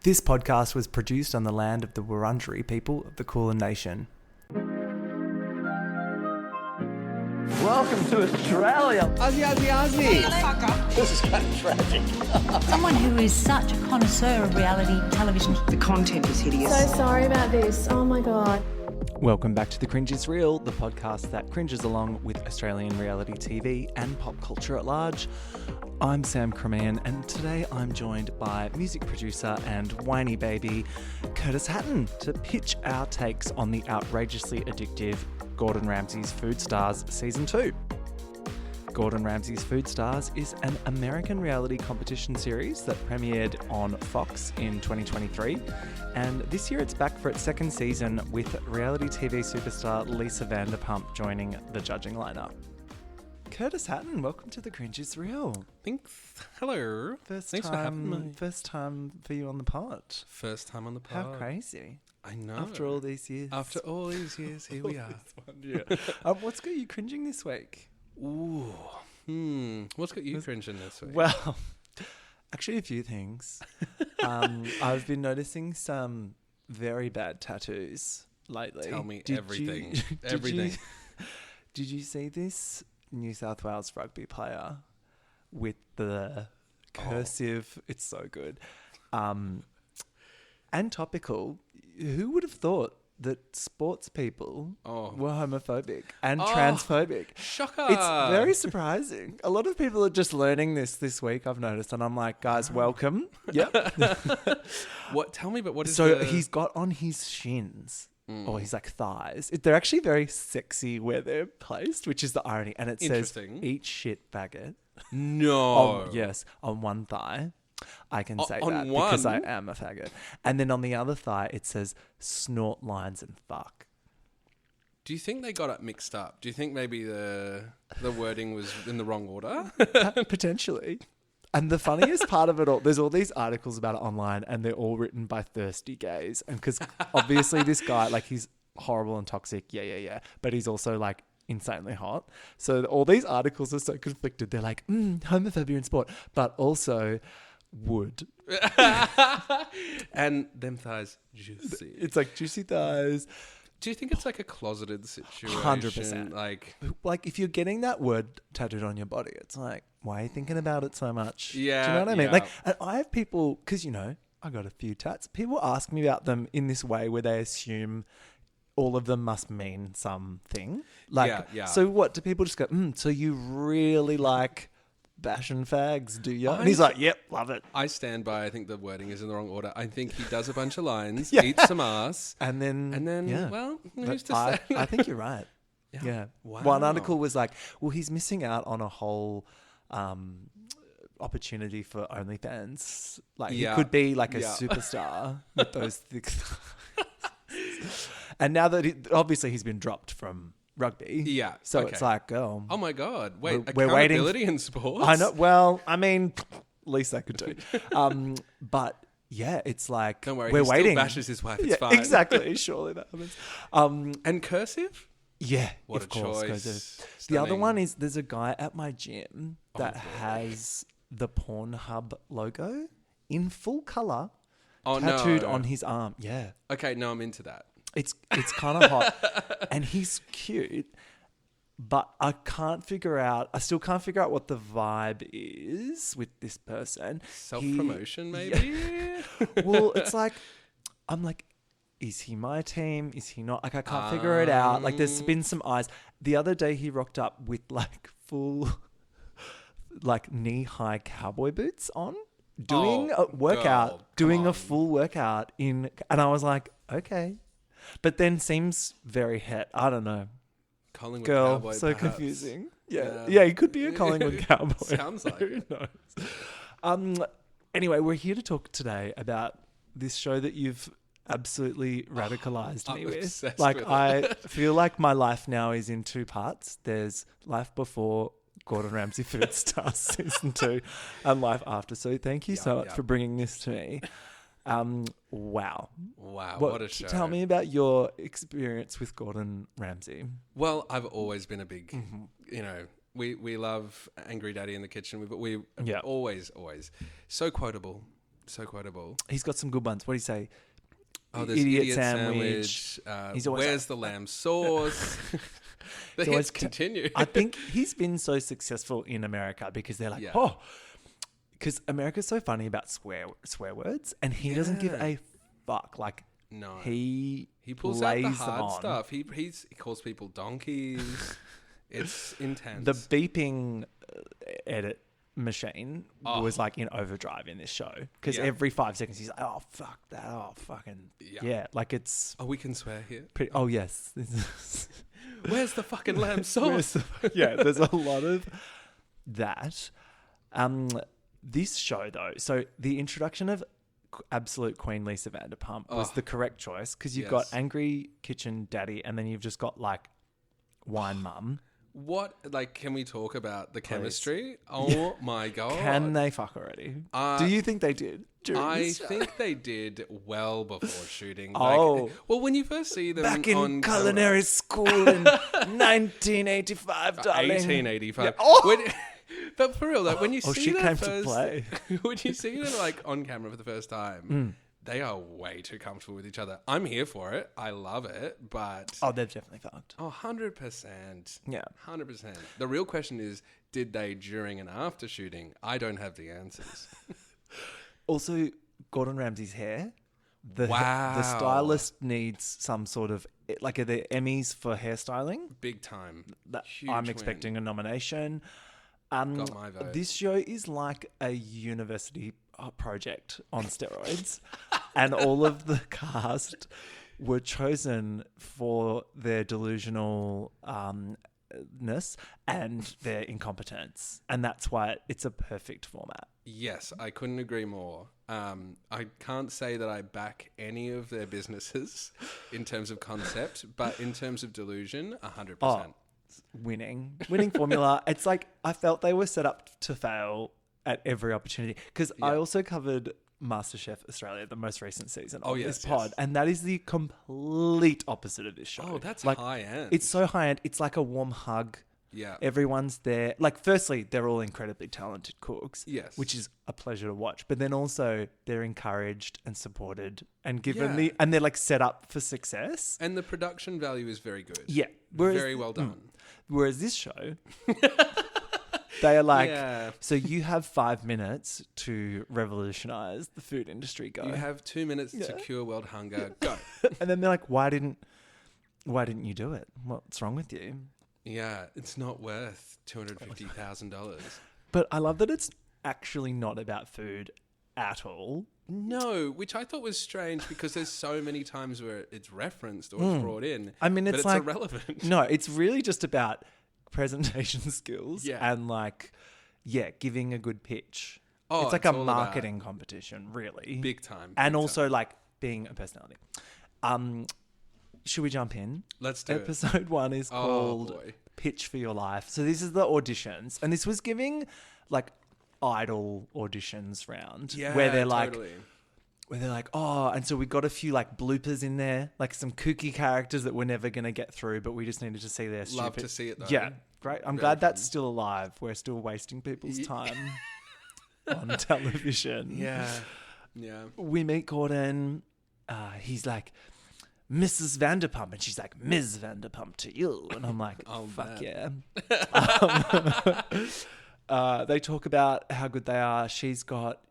This podcast was produced on the land of the Wurundjeri people of the Kulin Nation. Welcome to Australia. Aussie. This is kind of tragic. Someone who is such a connoisseur of reality television. The content is hideous. So sorry about this. Oh my God. Welcome back to The Cringe is Real, the podcast that cringes along with Australian reality TV and pop culture at large. I'm Sam Cremane, and today I'm joined by music producer and whiny baby Curtis Hatton to pitch our takes on the outrageously addictive Gordon Ramsay's Food Stars Season 2. Gordon Ramsay's Food Stars is an American reality competition series that premiered on Fox in 2023, and this year it's back for its second season with reality TV superstar Lisa Vanderpump joining the judging lineup. Curtis Hatton, welcome to The Cringe is Real. Thanks. Hello. Thanks for having me. First time for you on the pod. First time on the pod. How crazy. I know. After all these years. After all these years, here we are. What's got you cringing this week? Ooh. What's got you cringing this week? Well, actually a few things. I've been noticing some very bad tattoos lately. Tell me everything. Did you see this New South Wales rugby player with the cursive? It's so good. And topical. Who would have thought that sports people were homophobic and transphobic? Shocker. It's very surprising. A lot of people are just learning this week, I've noticed. And I'm like, guys, welcome. Yep. What? Tell me, but what is So he's got on his shins, or his like thighs. They're actually very sexy where they're placed, which is the irony. And it says, eat shit faggot. No. Yes, on one thigh. I can say on that one? because I am a faggot. And then on the other thigh, it says snort lines and fuck. Do you think they got it mixed up? Do you think maybe the wording was in the wrong order? Potentially. And the funniest part of it all, there's all these articles about it online and they're all written by thirsty gays. And because obviously this guy, like he's horrible and toxic. Yeah. But he's also like insanely hot. So all these articles are so conflicted. They're like, homophobia in sport, but also would. And them thighs juicy. It's like juicy thighs. Do you think it's like a closeted situation? 100%. Like if you're getting that word tattooed on your body, it's like, why are you thinking about it so much? Yeah. Do you know what I mean? Yeah. Like, and I have people, because, you know, I got a few tats. People ask me about them in this way where they assume all of them must mean something. Like, yeah. So what? Do people just go, so you really like bashing fags, do you? And he's like, yep, love it. I stand by, I think the wording is in the wrong order. I think he does a bunch of lines, Yeah. eats some ass. And then Yeah. Well, who's to say? I think you're right. Yeah. Wow. One article was like, well, he's missing out on a whole opportunity for OnlyFans. Like, he could be like a superstar with those thick thighs. And now that obviously he's been dropped from rugby. Yeah. So okay. It's like, oh my God. Wait, we're waiting. accountability in sports? I know. Well, I mean, at least I could do. But yeah, it's like, Don't worry, we're he waiting. still bashes his wife. It's fine. Exactly. Surely that happens. And cursive? Yeah, What of a course. choice. The other Stunning. one is there's a guy at my gym that has the Pornhub logo in full color tattooed on his arm. Yeah. Okay, no, I'm into that. It's kind of hot. And he's cute, but I still can't figure out what the vibe is with this person. Self-promotion, maybe? Yeah. Well, it's like, I'm like, is he my team? Is he not? Like, I can't figure it out. Like, there's been some eyes. The other day he rocked up with like full, like knee-high cowboy boots on, doing a workout, a full workout and I was like, okay. But then seems very het. I don't know. Collingwood Girl, cowboy, so perhaps. confusing. Yeah, he could be a Collingwood cowboy. Sounds like Who knows? Anyway, we're here to talk today about this show that you've absolutely radicalized me with. Like, with it. I feel like my life now is in two parts. There's life before Gordon Ramsay Food Stars Season 2 and life after. So thank you so much for bringing this to me. Wow, what a show. Tell me about your experience with Gordon Ramsay. Well, I've always been a big, we love Angry Daddy in the Kitchen. We always so quotable. So quotable. He's got some good ones. What do you say? Oh, there's idiot sandwich. He's always where's the lamb sauce? The He's always hits continue. I think he's been so successful in America because they're like, because America's so funny about swear words, and he doesn't give a fuck. Like, no, he pulls out the lays them hard on. stuff. He calls people donkeys. It's intense. The beeping edit machine was like in overdrive in this show because every 5 seconds he's like, oh fuck that, oh fucking like it's. Oh, we can swear here. Oh yes. Where's the fucking lamb sauce? There's a lot of that. This show though, so the introduction of absolute Queen Lisa Vanderpump was the correct choice because you've got angry kitchen daddy and then you've just got like wine mum. What, like, can we talk about the chemistry? Oh my God. Can they fuck already? Do you think they did? I think they did well before shooting. Oh. Well, when you first see them Back in on culinary school in 1985, darling. 1885. Yeah. Oh. But for real, like, when you see she them came first, to play. when you see them like on camera for the first time, they are way too comfortable with each other. I'm here for it. I love it, but they've definitely fucked. 100%. Yeah, 100%. The real question is, did they during and after shooting? I don't have the answers. Also, Gordon Ramsay's hair. The Wow. stylist needs some sort of like, are there Emmys for hairstyling? Big time. Huge I'm win. expecting a nomination. Got my vote. This show is like a university project on steroids, and all of the cast were chosen for their delusionalness and their incompetence, and that's why it's a perfect format. Yes, I couldn't agree more. I can't say that I back any of their businesses in terms of concept, but in terms of delusion, 100%. Winning formula. It's like I felt they were set up to fail at every opportunity because I also covered MasterChef Australia, the most recent season of this pod, and that is the complete opposite of this show. Oh, that's like, high end. It's so high end. It's like a warm hug. Yeah. Everyone's there. Like, firstly, they're all incredibly talented cooks. Yes. Which is a pleasure to watch. But then also they're encouraged and supported and given and they're like set up for success. And the production value is very good. Yeah. Very well done. Whereas this show, they are like, Yeah. so you have 5 minutes to revolutionize the food industry. Go. You have 2 minutes to cure world hunger. Go. And then they're like, why didn't you do it? What's wrong with you? Yeah, it's not worth $250,000. But I love that it's actually not about food at all. No, which I thought was strange because there's so many times where it's referenced or it's brought in. I mean, it's like irrelevant. No, it's really just about presentation skills and like, giving a good pitch. Oh, it's like it's a all marketing competition, really. Big time. And also like being a personality. Should we jump in? Let's do it. Episode 1 is called Pitch for Your Life. So this is the auditions. And this was giving like Idol auditions round. Yeah, where they're totally. like, oh, and so we got a few like bloopers in there, like some kooky characters that we're never going to get through, but we just needed to see their stupid... Love to see it though. Yeah, great. I'm glad that's still alive. We're still wasting people's time on television. Yeah. Yeah. We meet Gordon. He's like, Mrs. Vanderpump, and she's like, Ms. Vanderpump to you. And I'm like, oh, fuck man. yeah. They talk about how good they are. She's got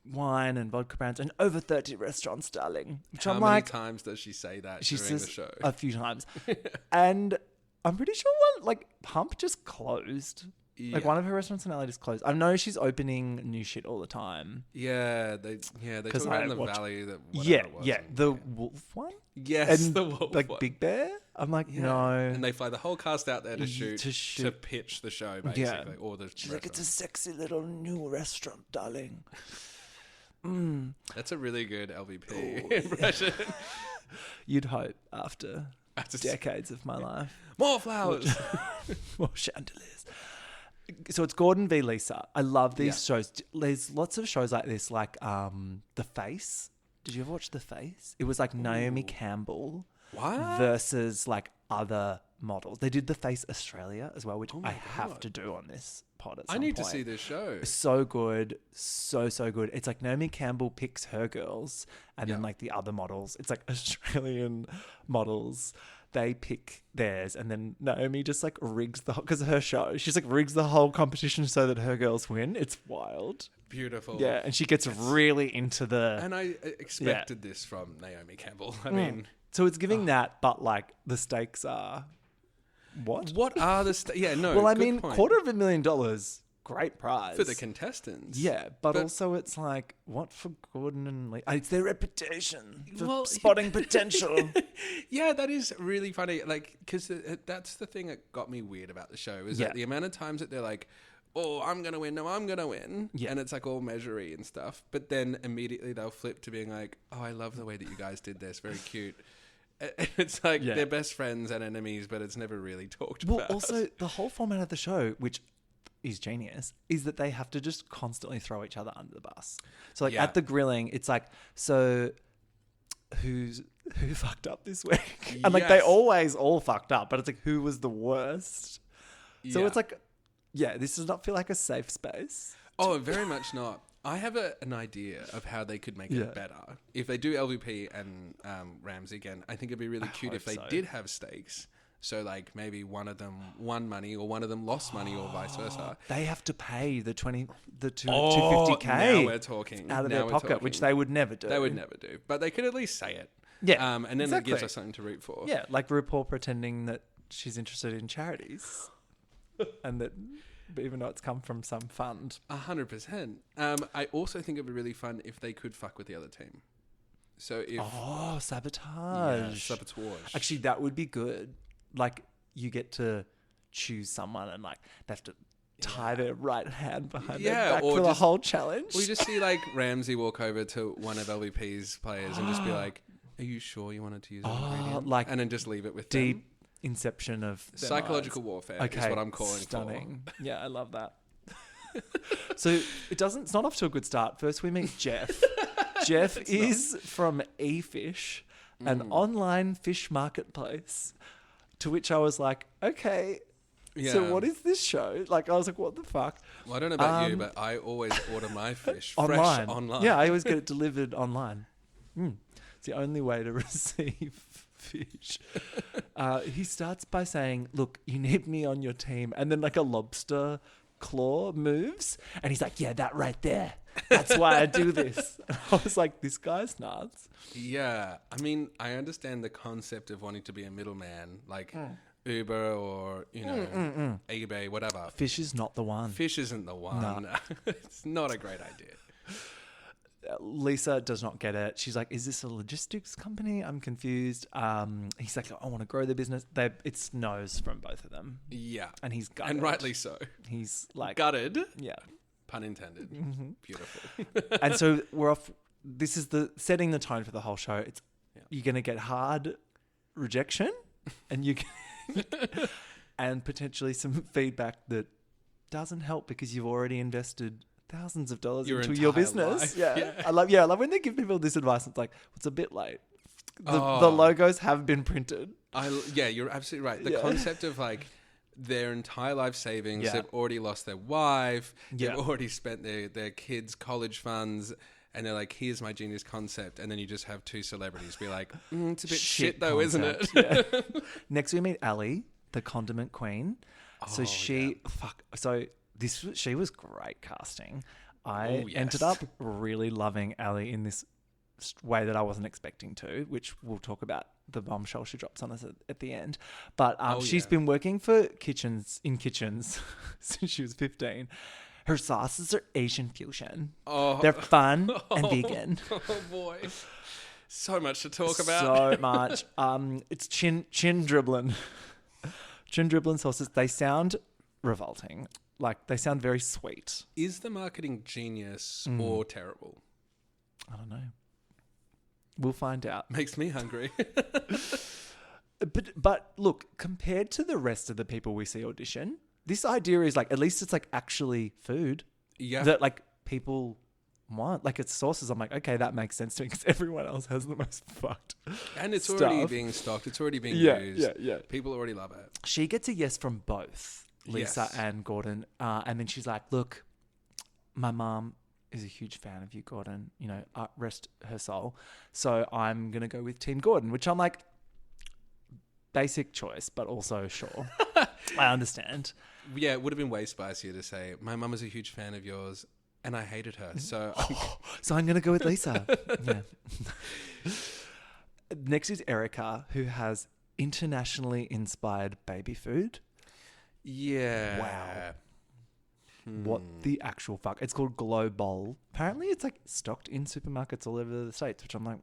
wine and vodka brands and over 30 restaurants, darling. Which How I'm many like, times does she say that she during says the show? a few times. And I'm pretty sure Pump just closed. Yeah. Like one of her restaurants in LA just closed. I know she's opening new shit all the time. Yeah, they talk about in the valley that it was. The wolf one. Yes, and the wolf like one. Big Bear. I'm like, Yeah. no. And they fly the whole cast out there to shoot to pitch the show, basically, or the She's like, it's a sexy little new restaurant, darling. That's a really good LVP impression. You'd hope after decades of my life. More flowers. More chandeliers. So it's Gordon v. Lisa. I love these shows. There's lots of shows like this, like The Face. Did you ever watch The Face? It was like Naomi Campbell versus like other models. They did The Face Australia as well, which I have to do on this pod at I some need point. to see this show. So good. So good. It's like Naomi Campbell picks her girls and then like the other models. It's like Australian models. They pick theirs and then Naomi just like rigs the whole, because of her show. She's like rigs the whole competition so that her girls win. It's wild. Beautiful. Yeah. And she gets really into the... And I expected this from Naomi Campbell. I mean... So it's giving that, but like the stakes are... What? What are the... Yeah, no, Well, I good mean, point. $250,000, great prize. For the contestants. Yeah, but also it's like, what for Gordon and Lee? It's their reputation for Well, spotting potential. Yeah, that is really funny. Like, because that's the thing that got me weird about the show is that the amount of times that they're like, oh, I'm going to win. No, I'm going to win. Yeah. And it's like all measury and stuff. But then immediately they'll flip to being like, oh, I love the way that you guys did this. Very cute. And it's like they're best friends and enemies, but it's never really talked about. Well, also, the whole format of the show, which is genius, is that they have to just constantly throw each other under the bus. So, like, at the grilling, it's like, so who fucked up this week? And, like, they always all fucked up, but it's like, who was the worst? So it's like, this does not feel like a safe space. Oh, very much not. I have an idea of how they could make it better. If they do LVP and Ramsay again, I think it'd be really cute if they did have stakes. So, like, maybe one of them won money or one of them lost money or vice versa. They have to pay the 250K now we're talking. out of their pocket, which they would never do. They would never do. But they could at least say it. Yeah, and then it gives us something to root for. Yeah, like RuPaul pretending that she's interested in charities. And that... even though it's come from some fund. 100%. I also think it'd be really fun if they could fuck with the other team. So if... Oh, sabotage. Yeah, sabotage. Actually, that would be good. Like, you get to choose someone and, like, they have to tie their right hand behind their back for the whole challenge. We just see, like, Ramsay walk over to one of LVP's players and just be like, are you sure you wanted to use that ingredient? Like, and then just leave it with deep them. Inception of psychological warfare is what I'm calling stunning. For. Yeah, I love that. So it's not off to a good start. First we meet Jeff. Jeff is from eFish, an online fish marketplace, to which I was like, okay, so what is this show? Like, I was like, what the fuck? Well, I don't know about you, but I always order my fish online. Fresh online. Yeah, I always get it delivered online. It's the only way to receive fish. He starts by saying, look, you need me on your team. And then like a lobster claw moves. And he's like, yeah, that right there. That's why I do this. And I was like, this guy's nuts. Yeah. I mean, I understand the concept of wanting to be a middleman, like Uber or, eBay, whatever. Fish is not the one. Fish isn't the one. No. It's not a great idea. Lisa does not get it. She's like, is this a logistics company? I'm confused. He's like, I want to grow the business. It's no's from both of them. Yeah. And he's gutted. And rightly so. He's like... Gutted? Yeah. Pun intended. Mm-hmm. Beautiful. And so we're off. This is setting the tone for the whole show. You're going to get hard rejection and you can, and potentially some feedback that doesn't help because you've already invested thousands of dollars into your business. Yeah. I love when they give people this advice. It's like, it's a bit late. The logos have been printed. You're absolutely right. The concept of like their entire life savings, they've already lost their wife, they've already spent their kids' college funds, and they're like, here's my genius concept. And then you just have two celebrities be like, it's a bit shit though, concept. Isn't it? Yeah. Next we meet Ali, the condiment queen. So she was great casting. I ended up really loving Ali in this way that I wasn't expecting to, which we'll talk about the bombshell she drops on us at the end. But she's been working for kitchens since she was 15. Her sauces are Asian fusion. They're fun and vegan. Oh boy. So much to talk about. So much. It's chin dribbling. Chin dribbling sauces. They sound revolting. Like, they sound very sweet. Is the marketing genius or terrible? I don't know. We'll find out. Makes me hungry. But look, compared to the rest of the people we see audition, this idea is like, at least it's like actually food. Yeah. That like people want. Like, it's sauces. I'm like, okay, that makes sense to me because everyone else has the most fucked and it's stuff. already being stocked. It's already being used. Yeah. People already love it. She gets a yes from both. Lisa Yes. and Gordon. And then she's like, look, my mom is a huge fan of you, Gordon. You know, rest her soul. So I'm going to go with Team Gordon, which I'm like, basic choice, but also sure. I understand. Yeah, it would have been way spicier to say, my mum is a huge fan of yours and I hated her. So So I'm going to go with Lisa. Yeah. Next is Erica, who has internationally inspired baby food. yeah. Wow. What the actual fuck? It's called Glow Bowl. Apparently it's like stocked in supermarkets all over the States, which I'm like,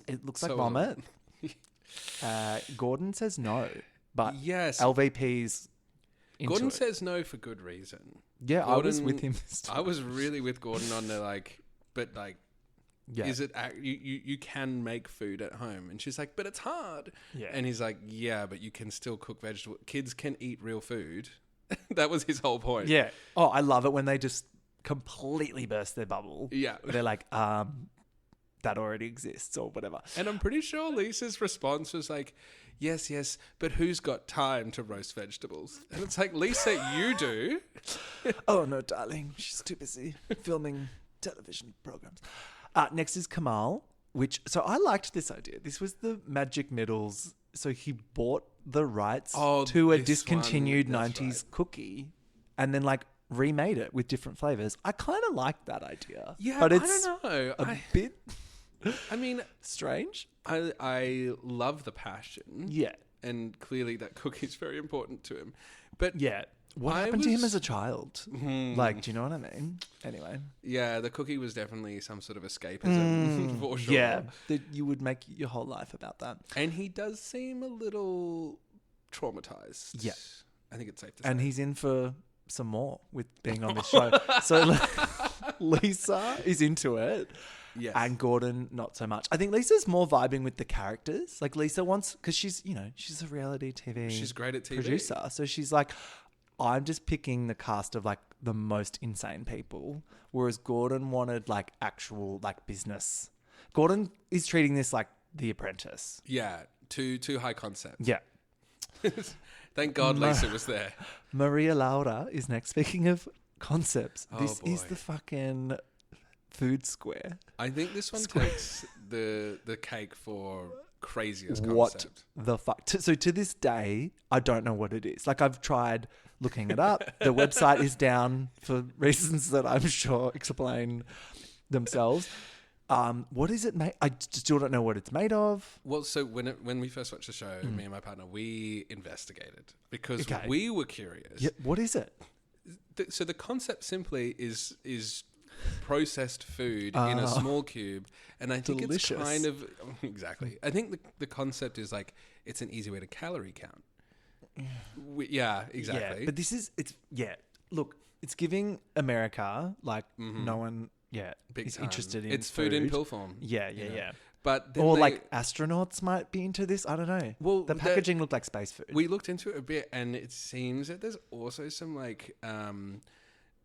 it looks like So- vomit. Gordon says no, but Yes. LVP's into Gordon it. says no for good reason. Yeah, I was Gordon- with him this time. I was really with Gordon on the like, but like, Yeah. is it you can make food at home? And she's like, but it's hard. Yeah. And he's like, yeah, but you can still cook vegetables. Kids can eat real food. That was his whole point. Yeah. Oh, I love it when they just completely burst their bubble. Yeah. They're like, that already exists or whatever. And I'm pretty sure Lisa's response was like, yes, but who's got time to roast vegetables? And it's like, Lisa, you do. Oh, no, darling. She's too busy filming television programs. Next is Kamal, so I liked this idea. This was the Magic Middles. So he bought the rights to a this discontinued one, that's 90s right. cookie and then like remade it with different flavors. I kind of liked that idea. Yeah, but I it's don't know. a bit I mean, strange. I love the passion. Yeah. And clearly that cookie's very important to him. But Yeah. What I happened to him was- as a child? Like, do you know what I mean? Anyway. yeah, the cookie was definitely some sort of escapism for sure. Yeah. That you would make your whole life about that. And he does seem a little traumatized. Yeah. I think it's safe to say. And he's in for some more with being on this show. So Lisa is into it. Yes. And Gordon, not so much. I think Lisa's more vibing with the characters. Like Lisa wants, because she's a reality TV She's great at TV. producer. So she's like, I'm just picking the cast of like the most insane people. Whereas Gordon wanted like actual like business. Gordon is treating this like The Apprentice. Yeah, too high concept. Yeah. Thank God Lisa was there. Maria Laura is next. Speaking of concepts, Oh, this is boy. the fucking food square. I think this one Square. takes the cake for craziest What concept. the fuck? So to this day, I don't know what it is. Like I've tried looking it up. The website is down for reasons that I'm sure explain themselves. What is it made? I still don't know what it's made of. Well, so when we first watched the show, me and my partner, we investigated because Okay. we were curious. Yeah, what is it? So the concept simply is processed food in a small cube, and I think Delicious. it's kind of exactly. I think the concept is like it's an easy way to calorie count. Yeah, exactly. Yeah, but look, it's giving America like no one Big is time. interested in It's food in pill form. Yeah. you know. But then Or they- like astronauts might be into this. I don't know. Well, the packaging looked like space food. we looked into it a bit, and it seems that there's also some like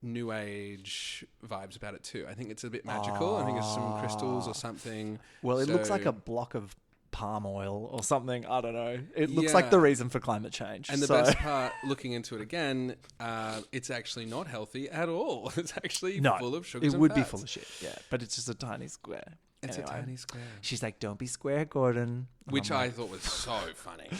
new age vibes about it too. I think it's a bit magical. I think it's some crystals or something. Well, it looks like So- a block of palm oil or something. I don't know. It looks like the reason for climate change. And the So- best part, looking into it again, it's actually not healthy at all. It's actually no, full of sugars. it and would be fats. full of shit. Yeah, but it's just a tiny square. It's Anyway, a tiny square, She's like, "Don't be square, Gordon." And which I'm I like, thought was so funny.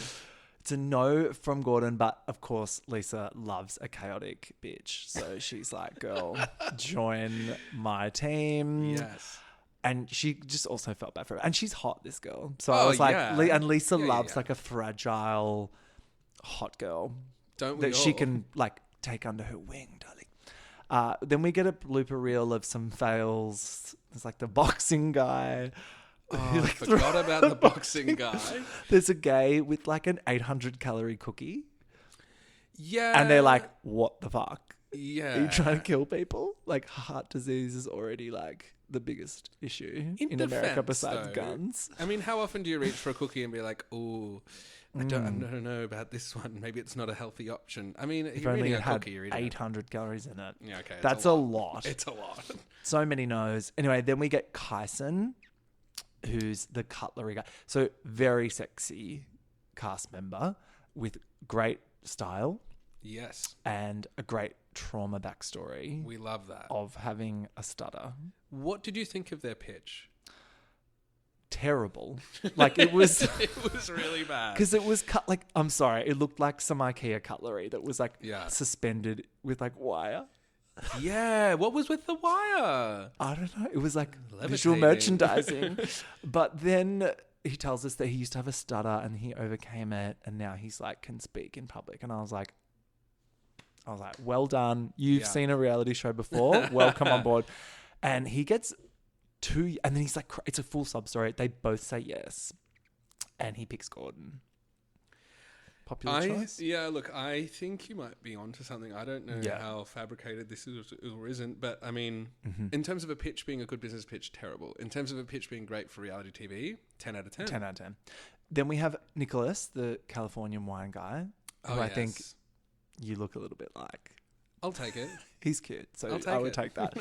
It's a no from Gordon, but of course Lisa loves a chaotic bitch, so she's like, "Girl, join my team." Yes. And she just also felt bad for her. And she's hot, this girl. So I Oh, was like, yeah. and Lisa Yeah, loves yeah. like a fragile, hot Don't we that she all? can like take under her wing, darling. Then we get a blooper reel of some fails. There's like the boxing guy. Oh, who, I like, forgot about the boxing guy. There's a gay with like an 800 calorie cookie. Yeah. And they're like, what the fuck? yeah. Are you trying to kill people? Like heart disease is already like the biggest issue in America defense, besides though, guns. I mean, how often do you reach for a cookie and be like, "Oh, I don't know about this one. Maybe it's not a healthy option." I mean, If you're only eating it a had cookie, you're eating 800 calories in it. Yeah, okay. That's a lot. It's a lot. So many no's. Anyway, then we get Kyson, who's the cutlery guy. So very sexy cast member with great style. Yes. And a great trauma backstory. We love that. Of having a stutter. What did you think of their pitch? Terrible. Like it was it was really bad. Because it was cut like, I'm sorry, it looked like some IKEA cutlery that was like suspended with like wire. Yeah, what was with the wire? I don't know. It was like Levitating. Visual merchandising. But then he tells us that he used to have a stutter and he overcame it and now he's like can speak in public. And I was like, well done. You've seen a reality show before. Welcome on board. And he gets and then he's like, it's a full sub story. They both say yes. And he picks Gordon. Popular choice? Yeah, look, I think you might be onto something. I don't know how fabricated this is or isn't, but I mean, in terms of a pitch being a good business pitch, terrible. In terms of a pitch being great for reality TV, 10 out of 10. 10 out of 10. Then we have Nicholas, the Californian wine guy, who I think you look a little bit like. I'll take it. He's cute, so I would take that.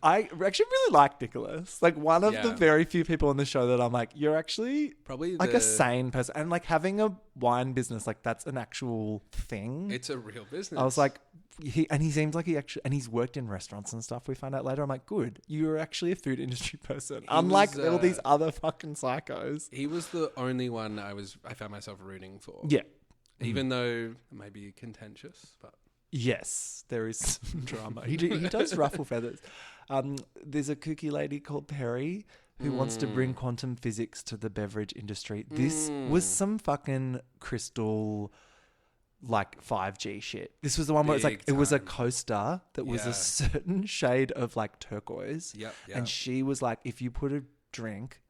I actually really like Nicholas. Like one of the very few people on the show that I'm like, you're actually probably like a sane person. And like having a wine business, like that's an actual thing. It's a real business. I was like, he seems like and he's worked in restaurants and stuff. We found out later. I'm like, good. You're actually a food industry person. Unlike all these other fucking psychos. He was the only one I found myself rooting for. Yeah. Even though it may be contentious, but. Yes, there is some drama. He does ruffle feathers. There's a kooky lady called Perry who wants to bring quantum physics to the beverage industry. This was some fucking crystal, like 5G shit. This was the one where it's like it was a coaster that was a certain shade of like turquoise. Yep. And she was like, if you put a drink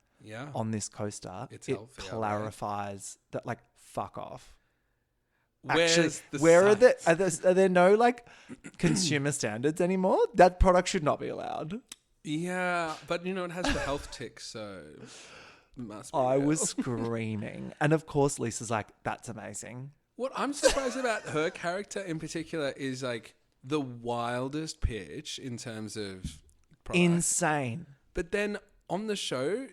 on this coaster, it clarifies that like fuck off. Actually, are there no like consumer standards anymore? That product should not be allowed. Yeah, but it has the health tick, so it must be I real. was screaming. And of course Lisa's like, that's amazing. What I'm surprised about her character in particular is like the wildest pitch in terms of product. Insane. But then on the show,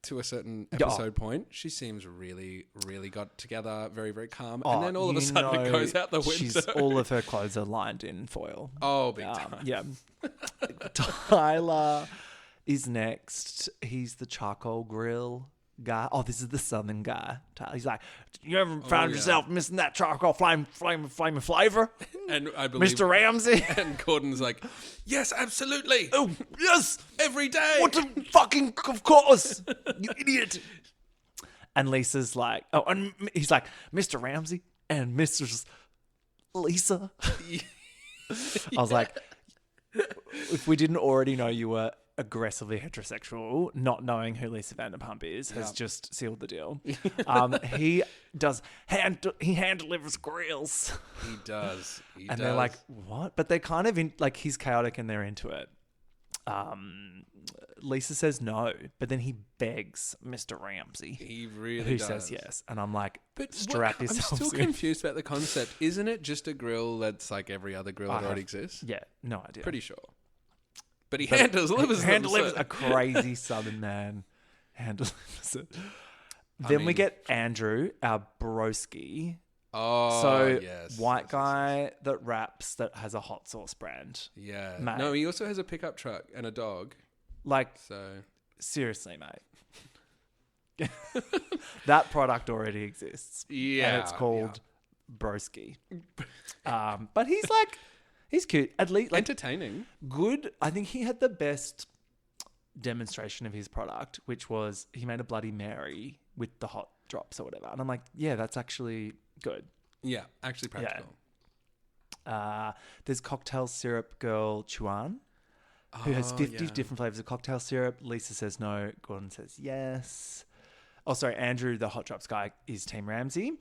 to a certain episode point, she seems really, really got together, very, very calm. And then all of a sudden it goes out the window. All of her clothes are lined in foil. Oh, big time. Yeah. Tyler is next. He's the charcoal grill guy. Oh, this is the southern guy. He's like, you ever found yourself missing that charcoal flame of flavor? And I believe Mr. Ramsay. And Gordon's like, yes, absolutely. Oh, yes. Every day. What the fucking, of course. You idiot. And Lisa's like, oh, and he's like, Mr. Ramsay and Mrs. Lisa. I was like, if we didn't already know you were aggressively heterosexual, not knowing who Lisa Vanderpump is has just sealed the deal. He does hand delivers grills. He does. They're like, what? But they're kind of in, like, he's chaotic and they're into it. Lisa says no, but then he begs Mr. Ramsay. He really who does. says yes. And I'm like, but strap yourselves I'm still confused about the concept. Isn't it just a grill that's like every other grill that already exists? Yeah, no idea. Pretty sure. But he hand delivers a crazy southern man. Hand delivers it. Then we get Andrew, our broski. Oh, so yes. White guy that raps that has a hot sauce brand. Yeah. Mate. No, he also has a pickup truck and a dog. Like, seriously, mate. That product already exists. Yeah. And it's called broski. But he's like... He's cute. At least, like, entertaining. Good. I think he had the best demonstration of his product, which was he made a Bloody Mary with the hot drops or whatever. And I'm like, yeah, that's actually good. Yeah, actually practical. Yeah. There's cocktail syrup girl Chuan, who has 50 different flavors of cocktail syrup. Lisa says no. Gordon says yes. Oh, sorry. Andrew, the hot drops guy, is Team Ramsay.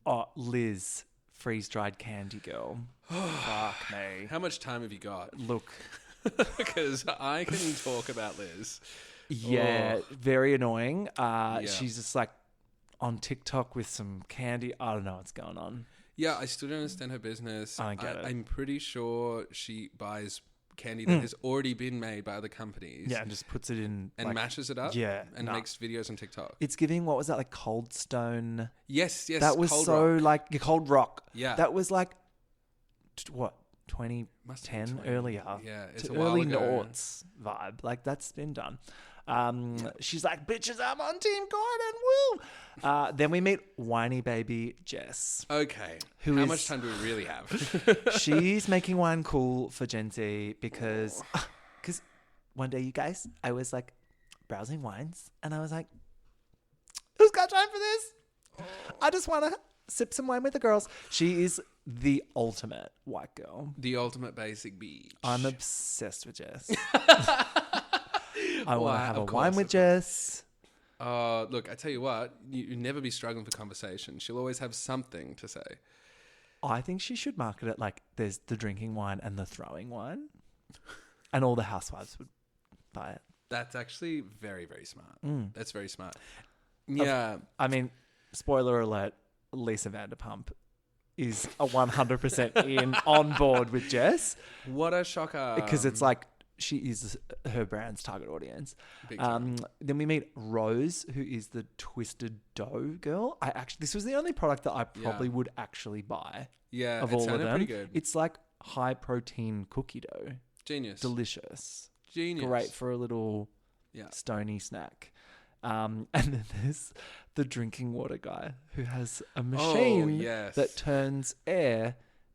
Oh, Liz, freeze-dried candy girl. Fuck me. How much time have you got? Look. Because I can talk about Liz. Yeah, very annoying. She's just like on TikTok with some candy. I don't know what's going on. Yeah, I still don't understand her business. I don't get it. I'm pretty sure she buys candy that has already been made by other companies. Yeah, and just puts it in and mashes it up. Yeah, and makes videos on TikTok. It's giving, what was that, like Cold Stone? Yes. That was Cold so Rock. like Cold Rock. Yeah, that was like what 2010 earlier. Yeah, it's to a while early ago. noughts vibe. Like that's been done. She's like, bitches, I'm on Team Gordon. Woo! Then we meet whiny baby Jess. Okay. How much time do we really have? She's making wine cool for Gen Z because one day, you guys, I was like browsing wines and I was like, who's got time for this? I just want to sip some wine with the girls. She is the ultimate white girl. The ultimate basic beach. I'm obsessed with Jess. I want to have a wine with Jess. Look, I tell you what, you never be struggling for conversation. She'll always have something to say. I think she should market it like there's the drinking wine and the throwing wine. And all the housewives would buy it. That's actually very, very smart. That's very smart. Yeah. I mean, spoiler alert, Lisa Vanderpump is a 100% on board with Jess. What a shocker. Because it's like, she is her brand's target audience. Then we meet Rose, who is the twisted dough girl. This was the only product that I probably would actually buy. Yeah, of all of them. Pretty good. It's like high protein cookie dough. Genius. Delicious. Genius. Great for a little stony snack. And then there's the drinking water guy who has a machine that turns air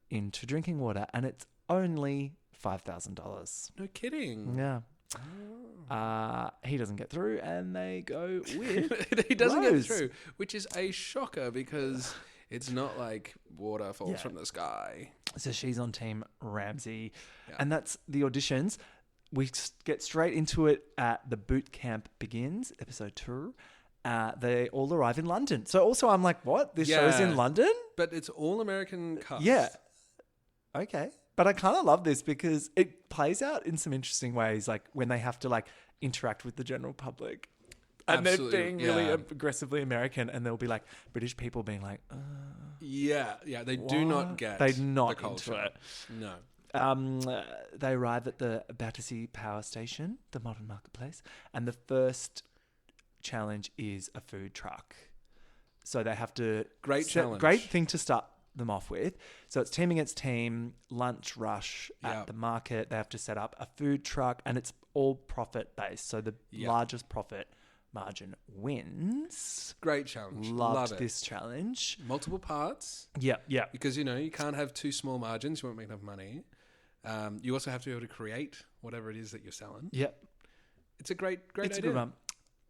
into drinking water, and it's only $5,000. No kidding. Yeah. He doesn't get through, and they go with he doesn't Rose. get through, which is a shocker because it's not like water falls from the sky. So she's on Team Ramsay, and that's the auditions. We get straight into it at the boot camp begins, episode 2. They all arrive in London. So also I'm like, what? This show's in London? But it's all American cast. Yeah. Okay. But I kind of love this because it plays out in some interesting ways, like when they have to like interact with the general public. And Absolutely, they're being really aggressively American, and there'll be like British people being like, they do not get They're not the culture. into it. No. They arrive at the Battersea Power Station, the modern marketplace, and the first challenge is a food truck. So they have to... Great challenge. Great thing to start them off with. So it's team against team, lunch rush at the market. They have to set up a food truck, and it's all profit based. So the largest profit margin wins. Great challenge. Loved this challenge. Multiple parts. Yeah. Because, you can't have too small margins. You won't make enough money. You also have to be able to create whatever it is that you're selling. Yep. It's a great It's idea. a good one.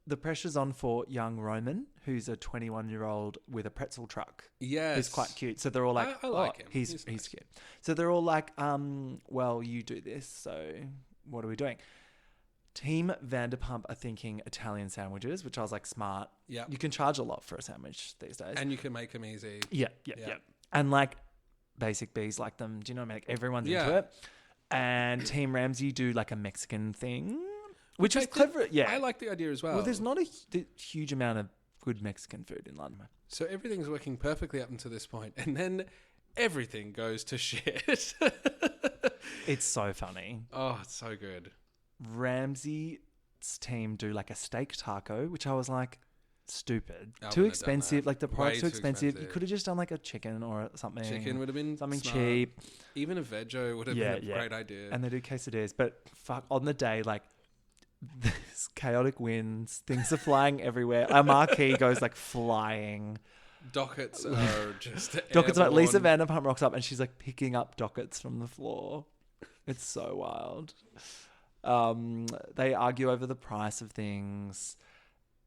The pressure's on for young Roman, who's a 21-year-old with a pretzel truck. Yes. Who's quite cute. So they're all like, I like him. He's nice. cute. So they're all like, well, you do this, so what are we doing? Team Vanderpump are thinking Italian sandwiches, which I was like, smart. Yeah. You can charge a lot for a sandwich these days. And you can make them easy. Yeah. And like Basic Bees like them. Do you know what I mean? Like everyone's into it. And Team Ramsay do like a Mexican thing. Which is clever. Yeah. I like the idea as well. Well, there's not a huge amount of good Mexican food in London. So everything's working perfectly up until this point, and then everything goes to shit. It's so funny. Oh, it's so good. Ramsay's team do like a steak taco, which I was like, stupid. I Too wouldn't have done expensive. that. Like the product's Way too too expensive. You could have just done like a chicken or something. Chicken would have been something smart. cheap. Even a veggie would have been a great idea. And they do quesadillas. But fuck, on the day, like, there's chaotic winds. Things are flying everywhere. Our marquee goes like flying. Dockets are just Dockets like Lisa airborne. Vanderpump rocks up and she's like picking up dockets from the floor. It's so wild. They argue over the price of things,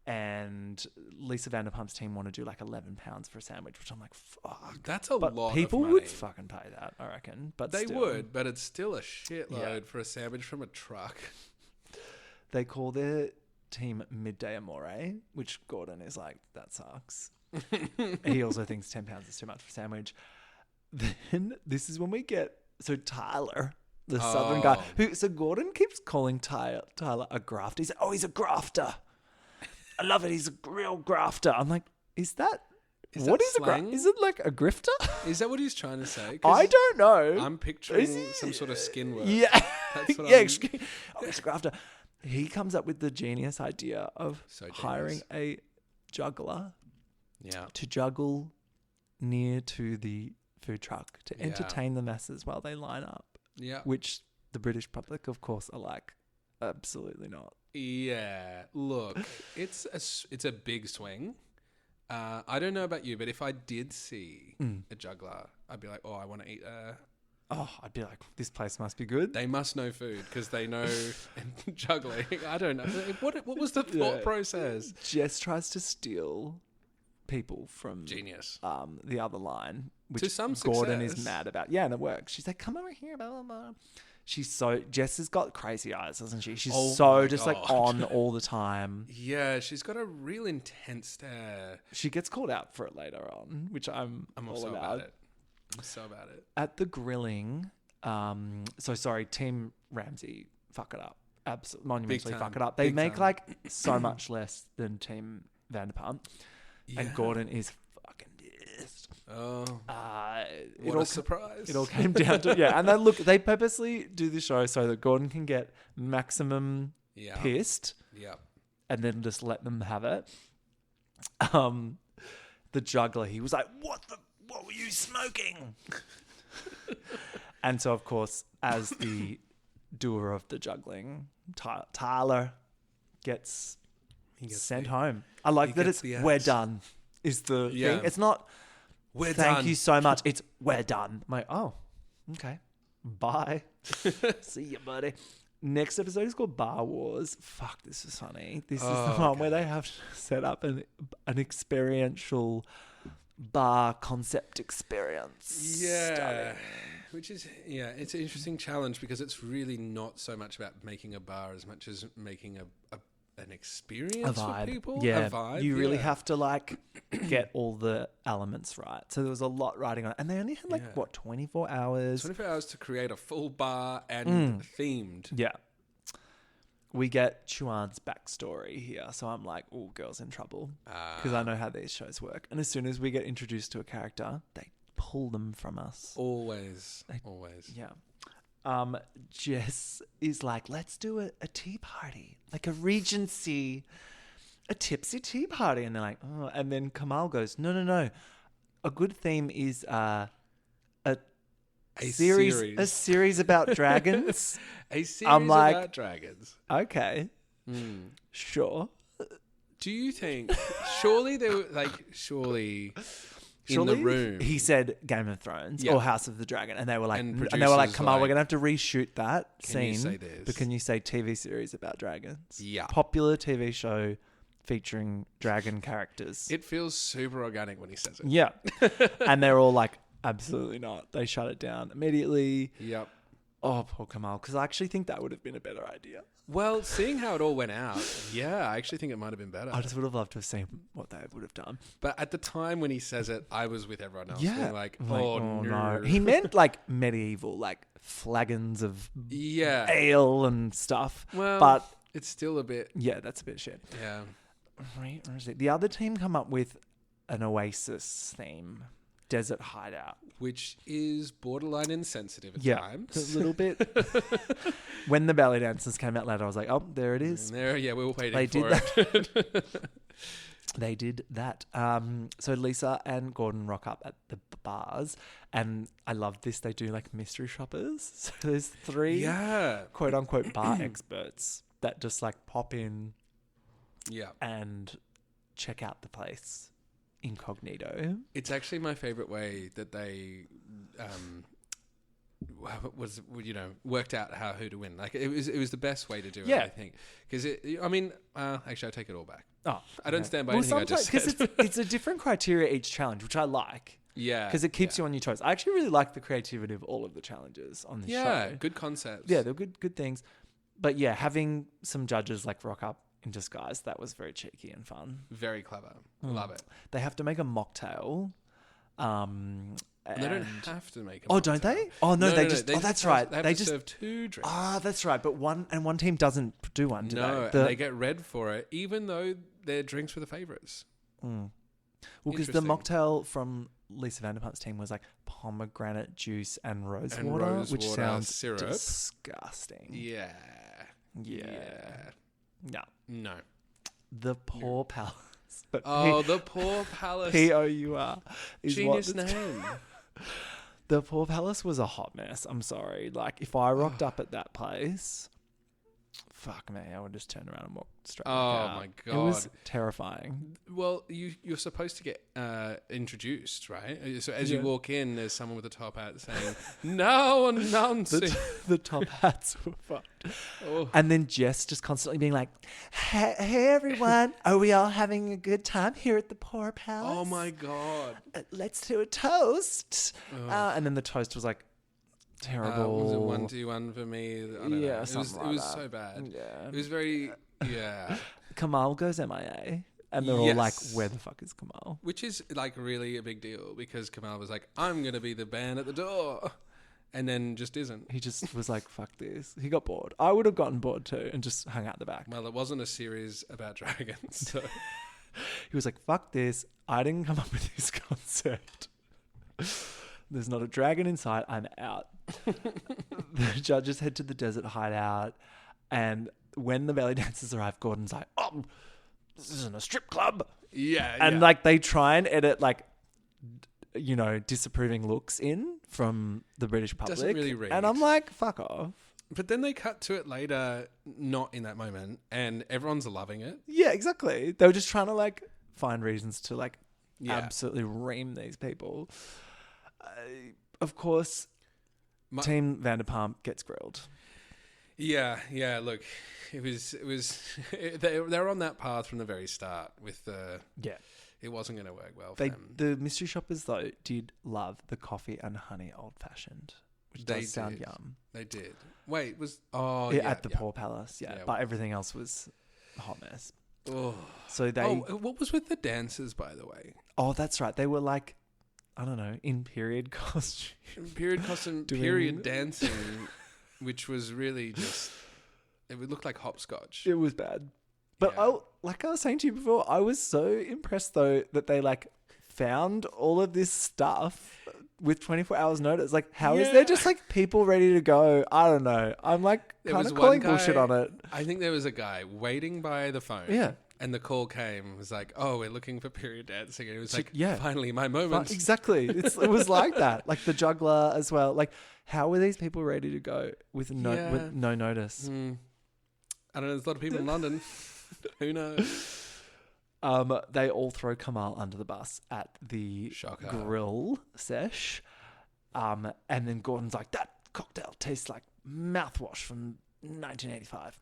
and Lisa Vanderpump's team want to do like £11 for a sandwich, which I'm like, fuck. That's a lot. People of money. would fucking pay that, I reckon. But they still. would, but it's still a shitload for a sandwich from a truck. They call their team Midday Amore, which Gordon is like, that sucks. He also thinks £10 is too much for a sandwich. Then this is when we get Tyler, the southern guy, so Gordon keeps calling Tyler a grafter. He's like, he's a grafter. I love it. He's a real grafter. I'm like, is that what is slang? a grafter? Is it like a grifter? Is that what he's trying to say? I don't know. I'm picturing some sort of skin work. Yeah. That's what yeah, I'm... grafter. He comes up with the genius idea of So genius. hiring a juggler Yeah. to juggle near to the food truck to entertain the masses while they line up. Yeah. Which the British public, of course, are like, absolutely not. Yeah. Look, it's a big swing. I don't know about you, but if I did see a juggler, I'd be like, oh, I want to eat I'd be like, this place must be good. They must know food because they know juggling. I don't know. What was the thought process? Jess tries to steal people from Genius. The other line, which To some Gordon success. is mad about. Yeah, and it works. She's like, come over here, blah, blah, blah. Jess has got crazy eyes, doesn't she? She's like on all the time. Yeah, she's got a real intense stare. She gets called out for it later on, which I'm all also about. it. I'm so about it. At the grilling, Team Ramsay fuck it up. Absolutely, monumentally fuck it up. They make like so much less than Team Vanderpump. Yeah. And Gordon is fucking pissed. Oh, What a surprise. It all came down to, and they purposely do the show so that Gordon can get maximum pissed. Yeah. And then just let them have it. The juggler, he was like, what were you smoking? And so, of course, as the doer of the juggling, Tyler gets sent home. I like that it's we're done is the thing. It's not we're thank done. you so much. It's we're done. I'm like, oh, okay. Bye. See you, buddy. Next episode is called Bar Wars. Fuck, this is funny. This is the one where they have to set up an experiential bar concept experience. Yeah. Starting. Which is, it's an interesting challenge because it's really not so much about making a bar as much as making an experience for people. Yeah. A vibe. You really have to like get all the elements right. So there was a lot riding on it. And they only had 24 hours? 24 hours to create a full bar and themed. Yeah. We get Chuan's backstory here. So I'm like, oh, girl's in trouble. Because I know how these shows work. And as soon as we get introduced to a character, they pull them from us. Always. Yeah. Jess is like, let's do a tea party, like a Regency, a tipsy tea party. And they're like, oh. And then Kamal goes, no. A good theme is a series about dragons. A series about dragons. Okay. Sure. Do you think, surely they were in the room. He said Game of Thrones or House of the Dragon, and they were like, "Come on, we're gonna have to reshoot that scene." You say this? But can you say TV series about dragons? Yeah, popular TV show featuring dragon characters. It feels super organic when he says it. Yeah, and they're all like, "Absolutely not." They shut it down immediately. Yep. Oh, poor Kamal, because I actually think that would have been a better idea. Well, seeing how it all went out, I actually think it might have been better. I just would have loved to have seen what they would have done. But at the time when he says it, I was with everyone else being like, oh no. He meant like medieval, like flagons of ale and stuff. Well, but it's still a bit... Yeah, that's a bit shit. Yeah. Right, where is it? The other team come up with an Oasis theme. Desert hideout, which is borderline insensitive at times. A little bit. When the belly dancers came out later, I was like, "Oh, there it is." We were waiting they for did it. That. They did that. So Lisa and Gordon rock up at the bars, and I love this. They do like mystery shoppers. So there's 3 quote unquote bar experts that just like pop in, and check out the place. Incognito. It's actually my favorite way that they worked out who to win. Like it was the best way to do it. I think because actually I take it all back. I don't stand by anything I just said. Because it's a different criteria each challenge, which I like. Yeah, because it keeps you on your toes. I actually really like the creativity of all of the challenges on this show. Yeah, good concepts. Yeah, they're good things. But yeah, having some judges like rock up in disguise, that was very cheeky and fun. Very clever. Love it. They have to make a mocktail. And they don't have to make a mocktail. Oh, don't they? Oh, no, they just... that's right. They just serve 2 drinks. That's right. But one team doesn't do one, do they? No, and they get red for it, even though their drinks were the favourites. Well, because the mocktail from Lisa Vanderpump's team was like pomegranate juice and rose water, which sounds syrup. disgusting. Yeah. No. The Poor Palace. But the Poor Palace. P-O-U-R. is Genius what name. The Poor Palace was a hot mess. I'm sorry. Like, if I rocked up at that place, fuck me, I would just turn around and walk straight back out. My God. It was terrifying. Well, you're supposed to get introduced, right? So as you walk in, there's someone with a top hat saying, "Now announcing." The top hats were fucked. And then Jess just constantly being like, hey everyone, are we all having a good time here at the Poor Palace? Oh my God. Let's do a toast. And then the toast was like terrible. Was it 1, 2, 1 for me? I don't know. It was so bad. Yeah. It was very, Kamal goes MIA. And they're all like, where the fuck is Kamal? Which is like really a big deal because Kamal was like, I'm going to be the band at the door. And then just isn't. He just was like, fuck this. He got bored. I would have gotten bored too and just hung out the back. Well, it wasn't a series about dragons. So. He was like, fuck this. I didn't come up with this concept. There's not a dragon in sight. I'm out. The judges head to the desert hideout. And when the belly dancers arrive, Gordon's like, oh, this isn't a strip club. Yeah. And like they try and edit like, you know, disapproving looks in from the British public. Doesn't really read. And I'm like, fuck off. But then they cut to it later, not in that moment, and everyone's loving it. Yeah, exactly. They were just trying to like find reasons to like absolutely ream these people. Of course, Team Vanderpump gets grilled. Yeah. Look, it was. They were on that path from the very start with the. Yeah. It wasn't going to work well for them. The mystery shoppers, though, did love the coffee and honey old-fashioned, which does sound yum. They did. Wait, at the Poor Palace, but everything else was a hot mess. Oh. So they... what was with the dancers, by the way? Oh, that's right. They were like, I don't know, in period costume. Period costume, period dancing, which was really just... It would look like hopscotch. It was bad. But like I was saying to you before, I was so impressed though that they like found all of this stuff with 24 hours notice. Like, how is there just like people ready to go? I don't know. I'm like kind of calling bullshit on it. I think there was a guy waiting by the phone. Yeah. And the call came. It was like, oh, we're looking for period dancing. And it was like, yeah, finally my moment. Exactly. It was like that. Like the juggler as well. Like, how were these people ready to go with no notice? I don't know. There's a lot of people in London. Who knows? They all throw Kamal under the bus at the grill sesh. And then Gordon's like, that cocktail tastes like mouthwash from 1985.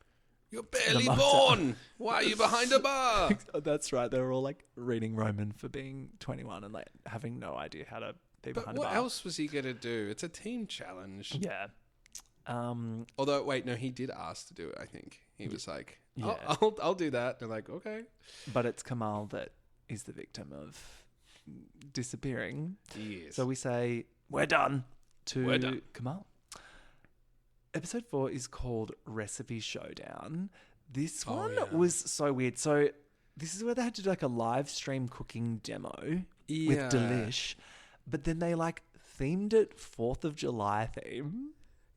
You're barely born. Why are you behind a bar? That's right. They were all like reading Roman for being 21 and like having no idea how to be behind a bar. What else was he going to do? It's a team challenge. Yeah. Although, wait, no, he did ask to do it, I think. He was like, I'll do that. They're like, okay. But it's Kamal that is the victim of disappearing. Yes. So we say, we're done to Kamal. Episode 4 is called Recipe Showdown. This one was so weird. So this is where they had to do like a live stream cooking demo with Delish. But then they like themed it 4th of July theme.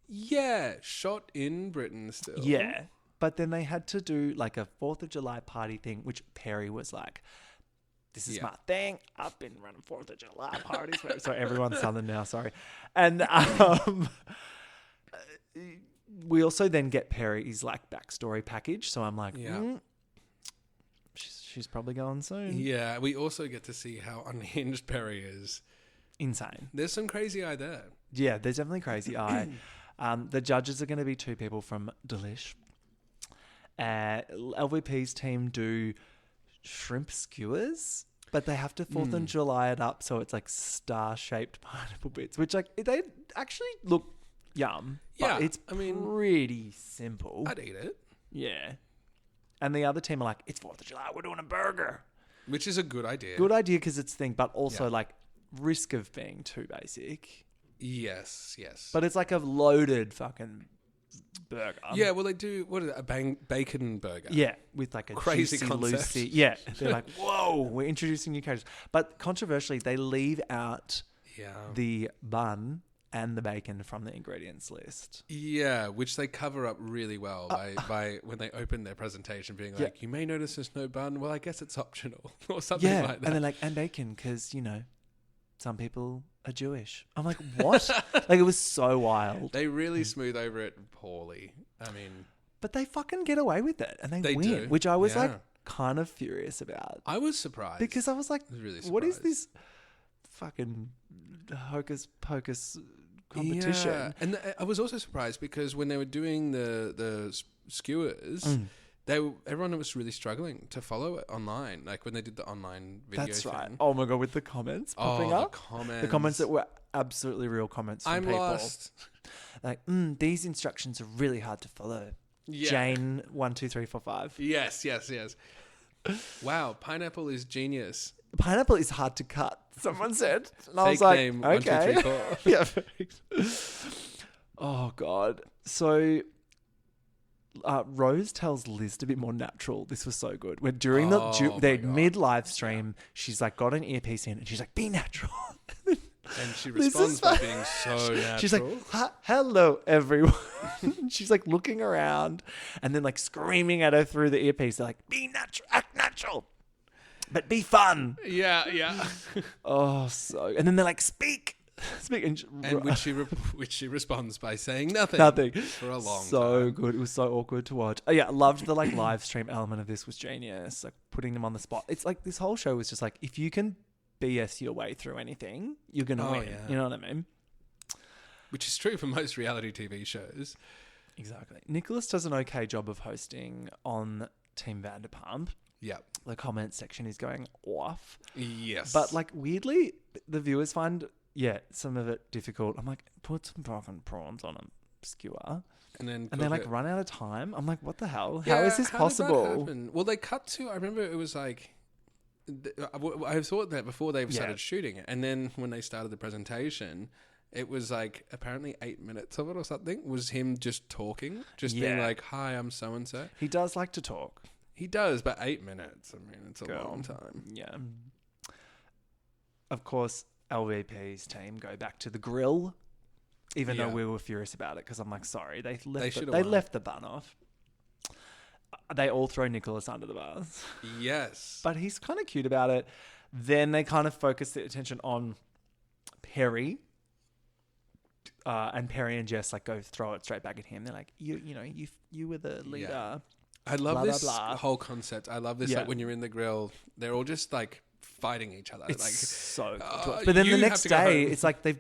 Yeah, shot in Britain still. Yeah. But then they had to do like a 4th of July party thing, which Perry was like, this is my thing. I've been running 4th of July parties. So everyone's Southern now, sorry. And we also then get Perry's like backstory package. So I'm like, she's probably going soon. Yeah, we also get to see how unhinged Perry is. Insane. There's some crazy eye there. Yeah, there's definitely crazy eye. The judges are going to be 2 people from Delish. LVP's team do shrimp skewers, but they have to 4th of July it up so it's like star-shaped pineapple bits, which like they actually look yum. Yeah, but it's pretty simple. I'd eat it. Yeah. And the other team are like, it's 4th of July, we're doing a burger. Which is a good idea. Good idea because it's thing, but also like risk of being too basic. Yes. But it's like a loaded fucking burger. Yeah, well, they do, what is it, a bacon burger? Yeah, with like a Crazy juicy, concept. Lucy. Yeah, they're like, whoa, we're introducing new characters. But controversially, they leave out the bun and the bacon from the ingredients list. Yeah, which they cover up really well by when they open their presentation being like, you may notice there's no bun. Well, I guess it's optional or something like that. And they're like, and bacon, because, some people are Jewish. I'm like, what? Like, it was so wild. They really smooth over it poorly. I mean... But they fucking get away with it, and they win, do. which I was like kind of furious about. I was surprised. Because I was like, really what is this fucking hocus pocus competition? Yeah. And I was also surprised because when they were doing the skewers... Everyone was really struggling to follow it online, like when they did the online video. That's thing. right. Oh my God, with the comments popping up. The comments that were absolutely real comments from people. Lost. Like, these instructions are really hard to follow. Yeah. Jane 12345. Yes. Wow, pineapple is genius. Pineapple is hard to cut, someone said. And I was Fake like, name, okay. 1, 2, 3, 4. Yeah, perfect. Oh God. So Rose tells Liz to be more natural. This was so good. When during the mid live stream, she's like got an earpiece in and she's like, be natural. And she responds by being so natural. She's like, hello, everyone. She's like looking around and then like screaming at her through the earpiece. They're like, be natural, act natural, but be fun. Yeah. And then they're like, speak. And which she responds by saying nothing for a long time. So good. It was so awkward to watch. Oh, yeah, I loved the like live stream element of this. Was genius. Like putting them on the spot. It's like this whole show was just like, if you can BS your way through anything, you're gonna win. Yeah. You know what I mean? Which is true for most reality TV shows. Exactly. Nicholas does an okay job of hosting on Team Vanderpump. Yeah. The comment section is going off. Yes. But like weirdly, the viewers find some of it difficult. I'm like, put some fucking prawns on a skewer. And they like run out of time. I'm like, what the hell? How is this possible? Did that happen? Well, they cut to, I remember it was like, I thought that before they started shooting it. And then when they started the presentation, it was like apparently 8 minutes of it or something was him just talking, being like, hi, I'm so-and-so. He does like to talk. He does, but 8 minutes, I mean, it's a long time. Yeah. Of course, LVP's team go back to the grill, even though we were furious about it because I'm like, sorry, they left the bun off. They all throw Nicholas under the bus. Yes. But he's kind of cute about it. Then they kind of focus their attention on Perry. And Perry and Jess like go throw it straight back at him. They're like, you were the leader. Yeah. I love this whole concept. I love this. Like when you're in the grill, they're all just like fighting each other. It's like so good. But then the next day, it's like it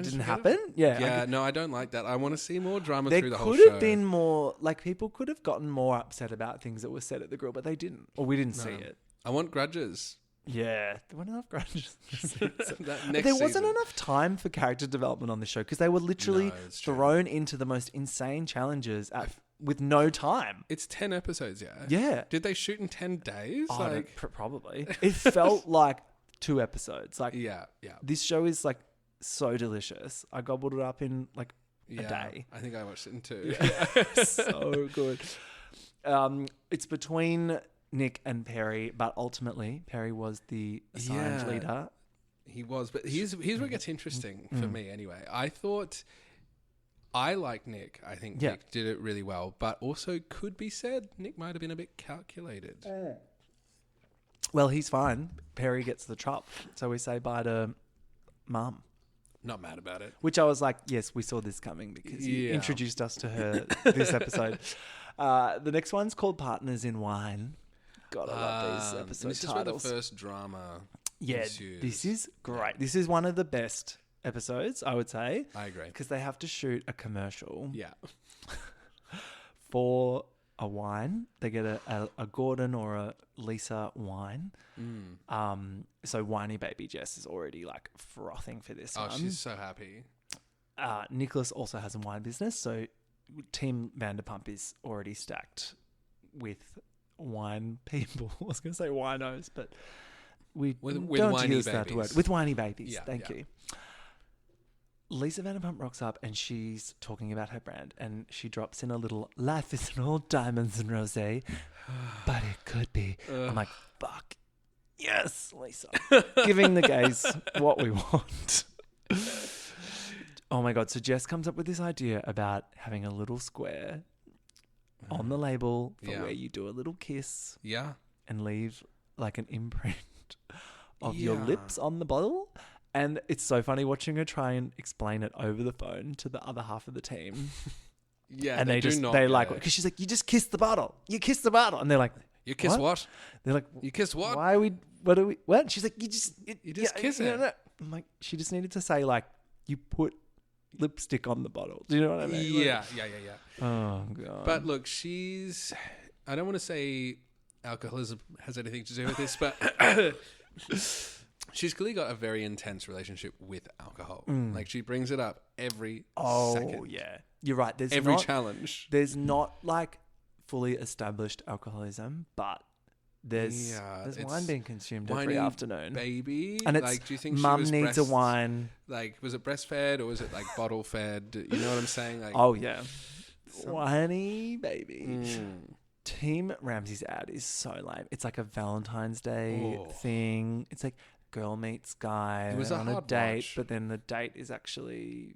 didn't happen. Yeah. No, I don't like that. I want to see more drama through the whole show. There could have been more, like people could have gotten more upset about things that were said at the grill, but they didn't. Or we didn't see it. I want grudges. Yeah. There weren't enough grudges. There wasn't enough time for character development on the show because they were literally thrown into the most insane challenges with no time. It's 10 episodes, yeah? Yeah. Did they shoot in 10 days? Probably. It felt like 2 episodes. Like, yeah. This show is like so delicious. I gobbled it up in like a day. I think I watched it in 2. Yeah. So good. It's between Nick and Perry, but ultimately Perry was the assigned leader. He was, but here's where it gets interesting for me anyway. I like Nick. I think Nick did it really well, but also could be said Nick might have been a bit calculated. Well, he's fine. Perry gets the chop, so we say bye to Mum. Not mad about it. Which I was like, yes, we saw this coming because you introduced us to her this episode. The next one's called Partners in Wine. God, I love these episode this titles. This is where the first drama ensues. This is great. This is one of the best episodes, I would say. I agree. Because they have to shoot a commercial. Yeah. For a wine. They get a Gordon or a Lisa wine. So whiny baby Jess is already like frothing for this one. Oh, she's so happy. Nicholas also has a wine business, so Team Vanderpump is already stacked with wine people. I was going to say winos, but we with don't whiny use that babies. word. With whiny babies. Thank you. Lisa Vanderpump rocks up and she's talking about her brand and she drops in a little "life isn't all diamonds and rosé, but it could be." I'm like, fuck. Yes, Lisa. Giving the gays what we want. Oh my God. So Jess comes up with this idea about having a little square on the label for where you do a little kiss. Yeah. And leave like an imprint of your lips on the bottle. And it's so funny watching her try and explain it over the phone to the other half of the team. Yeah, and they like, because she's like, "You just kiss the bottle. You kiss the bottle." And they're like, "You kiss what?" They're like, "You kiss what? Why are we? What are we? What?" She's like, "You just kiss it." No. I'm like, she just needed to say like, "You put lipstick on the bottle." Do you know what I mean? Yeah. Oh God. But look, I don't want to say alcoholism has anything to do with this, but she's clearly got a very intense relationship with alcohol. Like she brings it up every second. Oh yeah, you're right. There's every challenge. There's not like fully established alcoholism, but there's wine being consumed every afternoon. Baby, and it's like, do you think mum needs a wine? Like, was it breastfed or was it like bottle fed? You know what I'm saying? Like, oh yeah, whiny baby. Team Ramsay's ad is so lame. It's like a Valentine's Day thing. It's like girl meets guy on a date, but then the date is actually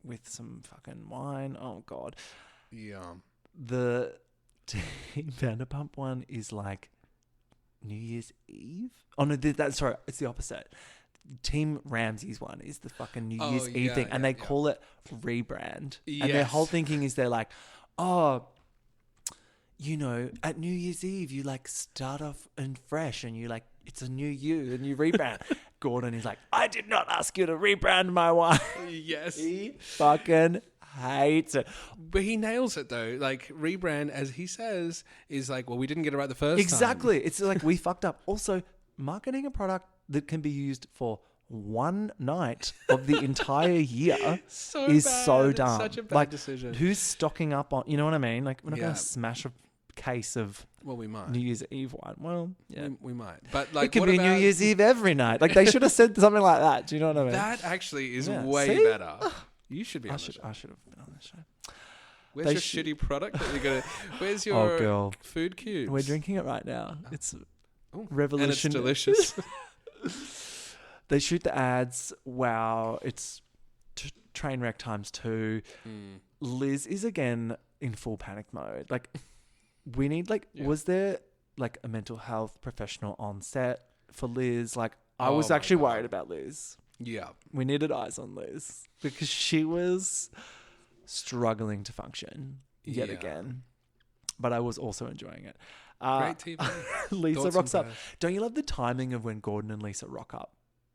with some fucking wine. Oh God. Yeah. The Team Vanderpump one is like New Year's Eve. Oh no, sorry, it's the opposite. Team Ramsay's one is the fucking New Year's Eve thing, and they call it rebrand. Yes. And their whole thinking is they're like, oh, you know, at New Year's Eve, you like start off and fresh and you like, it's a new you and you rebrand. Gordon is like, "I did not ask you to rebrand my wine." Yes. He fucking hates it. But he nails it though. Like rebrand, as he says, is like, well, we didn't get it right the first time. Exactly. It's like we fucked up. Also, marketing a product that can be used for one night of the entire year is so dumb. Such a bad decision. Who's stocking up on, you know what I mean? Like, we're not going to smash a case of we might. New Year's Eve wine. Well, yeah. We might. But like, it could be New Year's Eve every night. Like, they should have said something like that. Do you know what I mean? That actually is way better. You should be on the show. I should have been on the show. Where's your shitty product that you're going to... Where's your food cubes? We're drinking it right now. It's revolution. And it's delicious. They shoot the ads. Wow. It's train wreck times 2. Liz is again in full panic mode. Like, we need was there like a mental health professional on set for Liz? Like, I was actually worried about Liz. Yeah. We needed eyes on Liz because she was struggling to function yet again. But I was also enjoying it. Great TV. Lisa rocks up. Don't you love the timing of when Gordon and Lisa rock up?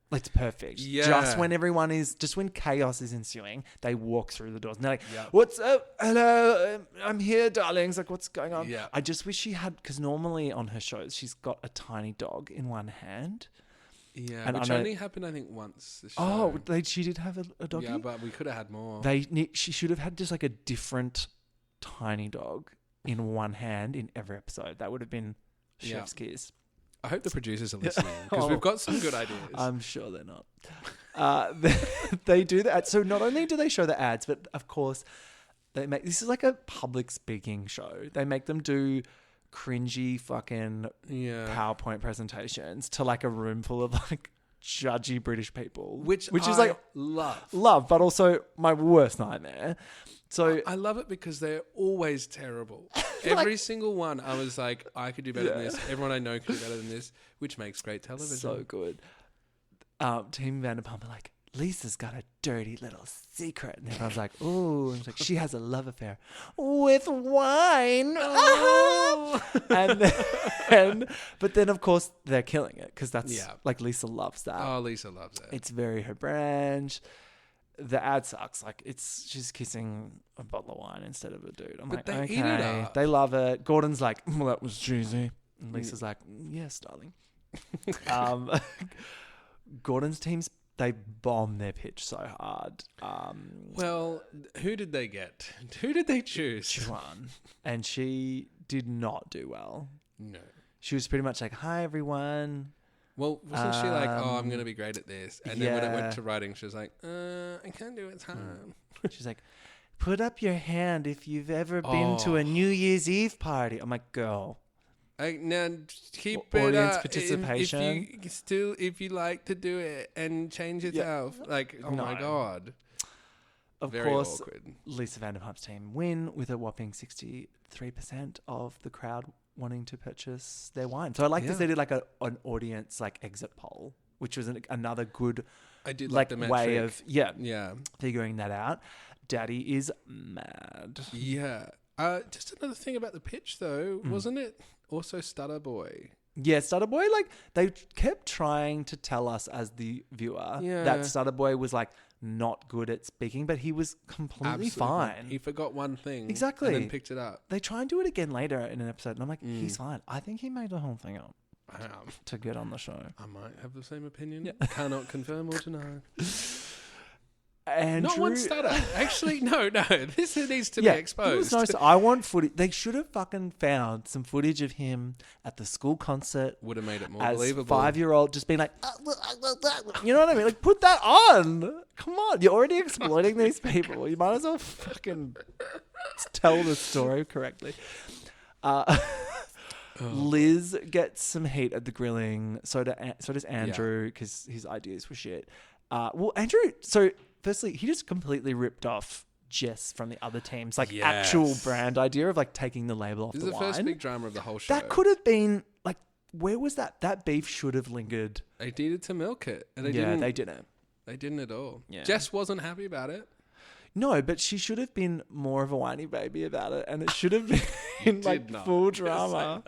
It's perfect. Yeah. Just when chaos is ensuing, they walk through the doors and they're like, "What's up? Hello, I'm here, darlings." Like, what's going on? Yeah. I just wish she had, because normally on her shows, she's got a tiny dog in one hand. Yeah, and which only happened, I think, once. She did have a doggy? Yeah, but we could have had more. She should have had just like a different tiny dog in one hand in every episode. That would have been chef's kiss. I hope the producers are listening because we've got some good ideas. I'm sure they're not. They do that. So not only do they show the ads, but of course this is like a public speaking show. They make them do cringy fucking PowerPoint presentations to like a room full of like judgy British people, which is like love, but also my worst nightmare. So I love it because they're always terrible. Every single one, I was like, I could do better than this. Everyone I know could do better than this, which makes great television. So good. Team Vanderpump are like, "Lisa's got a dirty little secret," and everyone's like, "Ooh," and it's like, "She has a love affair with wine." Oh. But then of course they're killing it because that's like Lisa loves that. Oh, Lisa loves it. It's very her brand. The ad sucks. Like, she's kissing a bottle of wine instead of a dude. I'm like, okay, eat it up. They love it. Gordon's like, "Well, that was cheesy," and Lisa's like, "Yes, darling." Gordon's teams, they bomb their pitch so hard. Well, who did they get? Who did they choose? Juan. And she did not do well. No. She was pretty much like, "Hi, everyone. Well, wasn't she like, oh, I'm going to be great at this? And then when it went to writing, she was like, I can't do it. It's hard. She's like, put up your hand if you've ever been to a New Year's Eve party. I'm like, girl. Now keep audience it participation. If you like to do it and change yourself. Like, oh my God. Of Very course, awkward. Lisa Vanderpump's team win with a whopping 63% of the crowd wanting to purchase their wine. So I like this. They did like an audience like exit poll, which was another good I did like the way metric. of figuring that out. Daddy is mad. Yeah. Just another thing about the pitch though, wasn't it also Stutter Boy? Yeah, Stutter Boy, like they kept trying to tell us as the viewer that Stutter Boy was like not good at speaking, but he was completely fine. He forgot one thing. Exactly. And then picked it up. They try and do it again later in an episode, and I'm like, he's fine. I think he made the whole thing up to get on the show. I might have the same opinion. Yeah. Cannot confirm or deny. Andrew, not one stutter. Actually, no. This needs to be exposed. I want footage. They should have fucking found some footage of him at the school concert. Would have made it more as believable. 5-year-old, just being like, you know what I mean? Like, put that on. Come on, you're already exploiting these people. You might as well fucking tell the story correctly. Liz gets some heat at the grilling. So does Andrew, because his ideas were shit. Well, Andrew. So firstly, he just completely ripped off Jess from the other team's actual brand idea of like taking the label off the wine. This is the first big drama of the whole show. That could have been like, where was that? That beef should have lingered. They needed to milk it, and they didn't. They didn't at all. Yeah. Jess wasn't happy about it. No, but she should have been more of a whiny baby about it, and it should have been like full drama.